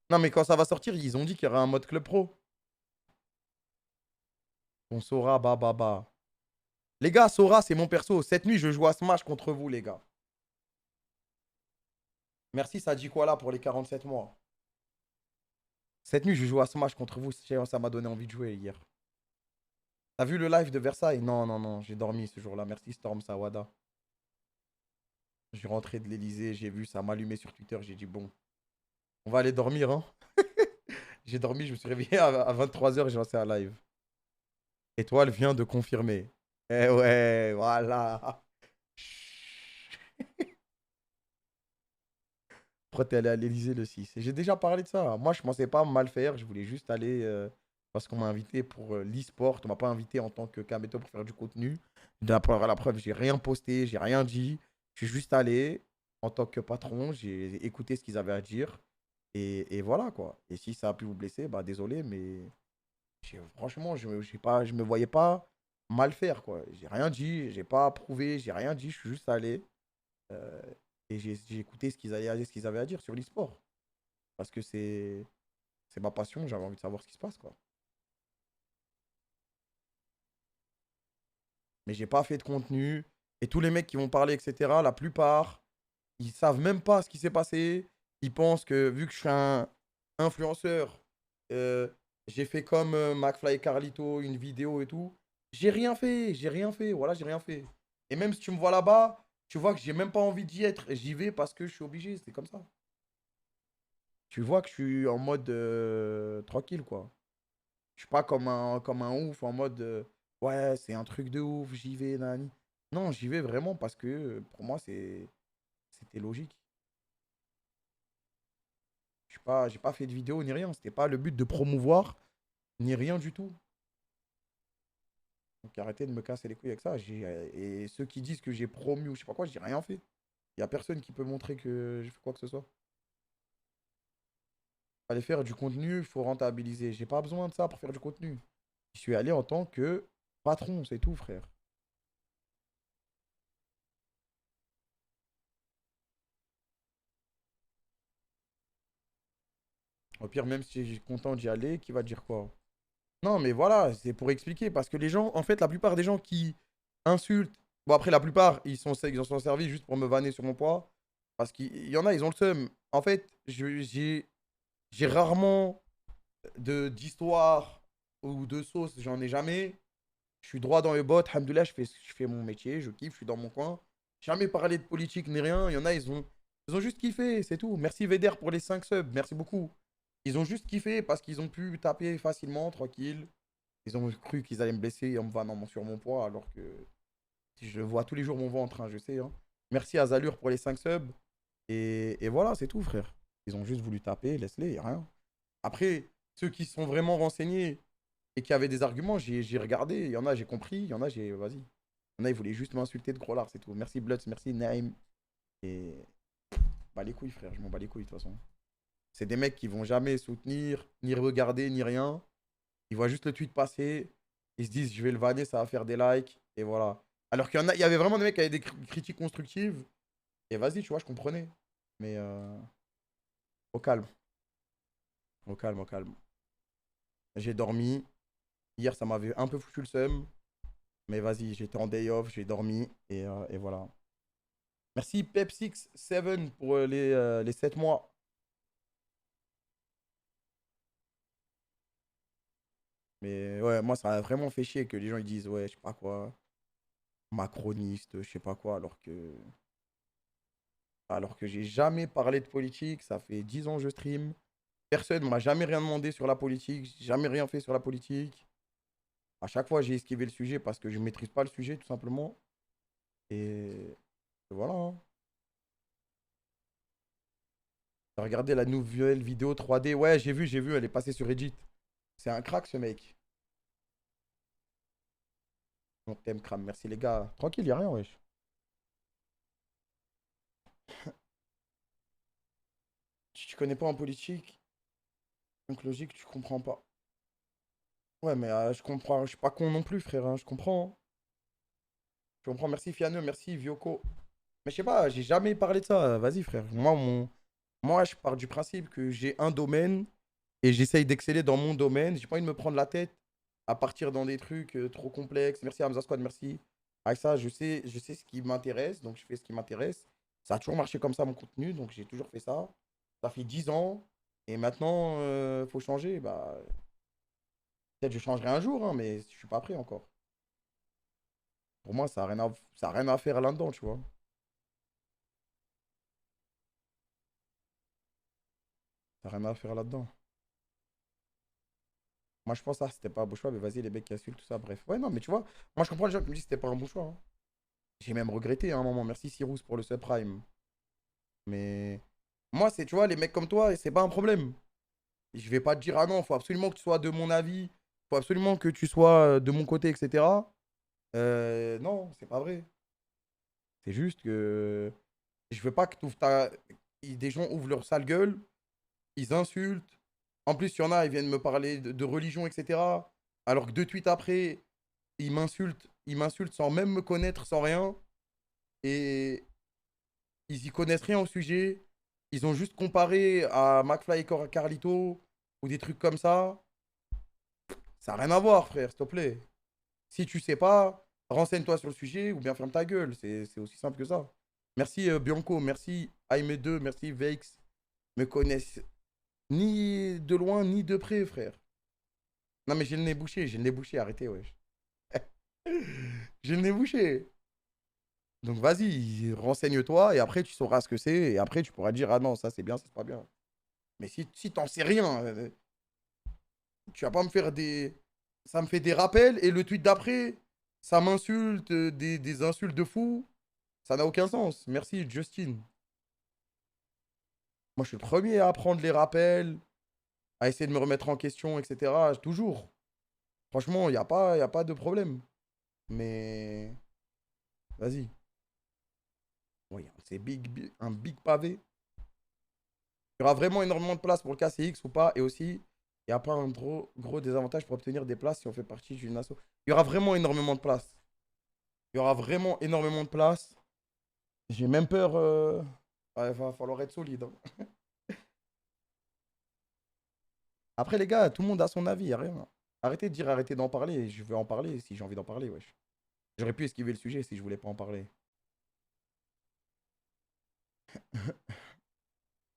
Non, mais quand ça va sortir, ils ont dit qu'il y aura un mode club pro. On Sora, bah. Les gars, Sora, c'est mon perso. Cette nuit, je joue à Smash contre vous, les gars. Merci Sadi Kuala pour les 47 mois. Cette nuit, je joue à Smash contre vous. Ça m'a donné envie de jouer hier. T'as vu le live de Versailles? Non. J'ai dormi ce jour-là. Merci Storm Sawada. Je suis rentré de l'Elysée. J'ai vu, ça m'a allumé sur Twitter. J'ai dit bon, on va aller dormir. Hein. J'ai dormi. Je me suis réveillé à 23h. J'ai lancé un live. Étoile vient de confirmer. Eh ouais, voilà. Pourquoi t'es allé à l'Elysée le 6? J'ai déjà parlé de ça. Moi, je pensais pas mal faire. Je voulais juste aller parce qu'on m'a invité pour l'e-sport. On m'a pas invité en tant que Kameto pour faire du contenu. La preuve, j'ai rien posté, j'ai rien dit. Je suis juste allé en tant que patron. J'ai écouté ce qu'ils avaient à dire. Et voilà, quoi. Et si ça a pu vous blesser, bah désolé, mais franchement, je me voyais pas mal faire, quoi. J'ai rien dit, j'ai pas approuvé, j'ai rien dit. Je suis juste allé. Et j'ai écouté ce qu'ils avaient à dire sur l'e-sport. Parce que c'est ma passion, j'avais envie de savoir ce qui se passe, quoi. Mais j'ai pas fait de contenu. Et tous les mecs qui vont parler, etc., la plupart, ils savent même pas ce qui s'est passé. Ils pensent que vu que je suis un influenceur, J'ai fait comme McFly et Carlito, une vidéo et tout. J'ai rien fait, voilà, j'ai rien fait. Et même si tu me vois là-bas, tu vois que j'ai même pas envie d'y être. J'y vais parce que je suis obligé, c'est comme ça. Tu vois que je suis en mode tranquille, quoi. Je suis pas comme un ouf, en mode ouais, c'est un truc de ouf, j'y vais, nani. Non, j'y vais vraiment parce que pour moi, c'était logique. J'ai pas fait de vidéo ni rien. C'était pas le but de promouvoir ni rien du tout. Donc arrêtez de me casser les couilles avec ça. Et ceux qui disent que j'ai promu ou je sais pas quoi, j'ai rien fait. Il y a personne qui peut montrer que j'ai fait quoi que ce soit. Fallait faire du contenu, il faut rentabiliser. J'ai pas besoin de ça pour faire du contenu. Je suis allé en tant que patron, c'est tout, frère. Au pire, même si j'ai content d'y aller, qui va dire quoi? Non, mais voilà, c'est pour expliquer. Parce que les gens, en fait, la plupart des gens qui insultent. Bon, après, la plupart, ils en sont servis juste pour me vanner sur mon poids. Parce qu'il y en a, ils ont le seum. En fait, j'ai rarement d'histoire ou de sauce, j'en ai jamais. Je suis droit dans les bottes, alhamdoulilah, je fais mon métier, je kiffe, je suis dans mon coin. Jamais parlé de politique ni rien. Il y en a, ils ont juste kiffé, c'est tout. Merci Veder pour les 5 subs, merci beaucoup. Ils ont juste kiffé parce qu'ils ont pu taper facilement, tranquille. Ils ont cru qu'ils allaient me blesser en me vannant sur mon poids, alors que je vois tous les jours mon ventre, hein, je sais. Hein. Merci à Zalur pour les 5 subs. Et voilà, c'est tout, frère. Ils ont juste voulu taper, laisse-les, y a rien. Après, ceux qui sont vraiment renseignés et qui avaient des arguments, j'ai regardé. Il y en a, j'ai compris. Il y en a, j'ai. Vas-y. Il y en a, ils voulaient juste m'insulter de gros lard, c'est tout. Merci Bloods, merci Naïm. Et. Bah les couilles, frère, je m'en bats les couilles de toute façon. C'est des mecs qui vont jamais soutenir, ni regarder, ni rien. Ils voient juste le tweet passer. Ils se disent, je vais le vanner, ça va faire des likes. Et voilà. Alors qu'il y en a, il y avait vraiment des mecs qui avaient des critiques constructives. Et vas-y, tu vois, je comprenais. Mais au calme. Au calme, au calme. J'ai dormi. Hier, ça m'avait un peu foutu le seum. Mais vas-y, j'étais en day off, j'ai dormi. Et voilà. Merci Pepsix7 pour les 7 mois. Mais ouais, moi, ça a vraiment fait chier que les gens ils disent, ouais, je sais pas quoi, macroniste, je sais pas quoi, alors que j'ai jamais parlé de politique. Ça fait 10 ans que je stream. Personne ne m'a jamais rien demandé sur la politique. J'ai jamais rien fait sur la politique. À chaque fois, j'ai esquivé le sujet parce que je maîtrise pas le sujet, tout simplement. Et voilà. Hein. T'as regardé la nouvelle vidéo 3D? Ouais, j'ai vu, elle est passée sur Reddit. C'est un crack, ce mec. On t'aime, crame. Merci, les gars. Tranquille, y a rien, wesh. Tu connais pas en politique, donc logique, tu comprends pas. Ouais, mais je comprends. Je suis pas con non plus, frère. Hein, je comprends. Hein. Je comprends. Merci, Fianeux. Merci, Vioko. Mais je sais pas, j'ai jamais parlé de ça. Vas-y, frère. Moi, je pars du principe que j'ai un domaine et j'essaye d'exceller dans mon domaine. J'ai pas envie de me prendre la tête à partir dans des trucs trop complexes. Merci Hamza Squad, merci. Avec ça, je sais ce qui m'intéresse, donc je fais ce qui m'intéresse. Ça a toujours marché comme ça, mon contenu, donc j'ai toujours fait ça. Ça fait 10 ans, et maintenant, faut changer. Bah, peut-être je changerai un jour, hein, mais je suis pas prêt encore. Pour moi, ça a rien à faire là-dedans, tu vois. Ça a rien à faire là-dedans. Moi, je pense que ça, c'était pas un bon choix, mais vas-y, les mecs qui insultent, tout ça, bref. Ouais, non, mais tu vois, moi, je comprends les gens qui me disent que c'était pas un bon choix. Hein. J'ai même regretté à un moment. Merci Cyrus pour le subprime. Mais moi, c'est, tu vois, les mecs comme toi, c'est pas un problème. Je vais pas te dire, ah non, faut absolument que tu sois de mon avis, faut absolument que tu sois de mon côté, etc. Non, c'est pas vrai. C'est juste que je veux pas que des gens ouvrent leur sale gueule, ils insultent. En plus, il y en a, ils viennent me parler de religion, etc. Alors que 2 tweets après, ils m'insultent sans même me connaître, sans rien. Et ils y connaissent rien au sujet. Ils ont juste comparé à McFly et Carlito ou des trucs comme ça. Ça n'a rien à voir, frère, s'il te plaît. Si tu sais pas, renseigne-toi sur le sujet ou bien ferme ta gueule. C'est aussi simple que ça. Merci Bianco, merci Aime2, merci Vex. Me connaissent ni de loin ni de près, frère. Non, mais j'ai le nez bouché, arrêtez, wesh. J'ai le nez bouché. Donc vas-y, renseigne-toi et après tu sauras ce que c'est et après tu pourras dire ah non, ça c'est bien, ça c'est pas bien. Mais si t'en sais rien, tu vas pas me faire des. Ça me fait des rappels et le tweet d'après, ça m'insulte, des insultes de fou. Ça n'a aucun sens. Merci, Justin. Moi, je suis le premier à apprendre les rappels, à essayer de me remettre en question, etc. Toujours. Franchement, il n'y a pas de problème. Mais. Vas-y. Oui, c'est un big pavé. Il y aura vraiment énormément de place pour le KCX ou pas. Et aussi, il n'y a pas un gros désavantage pour obtenir des places si on fait partie d'une asso. Il y aura vraiment énormément de place. Il y aura vraiment énormément de place. J'ai même peur. Il va falloir être solide. Hein. Après, les gars, tout le monde a son avis. Y a rien. Arrêtez de dire arrêtez d'en parler. Je veux en parler si j'ai envie d'en parler. Wesh. J'aurais pu esquiver le sujet si je voulais pas en parler.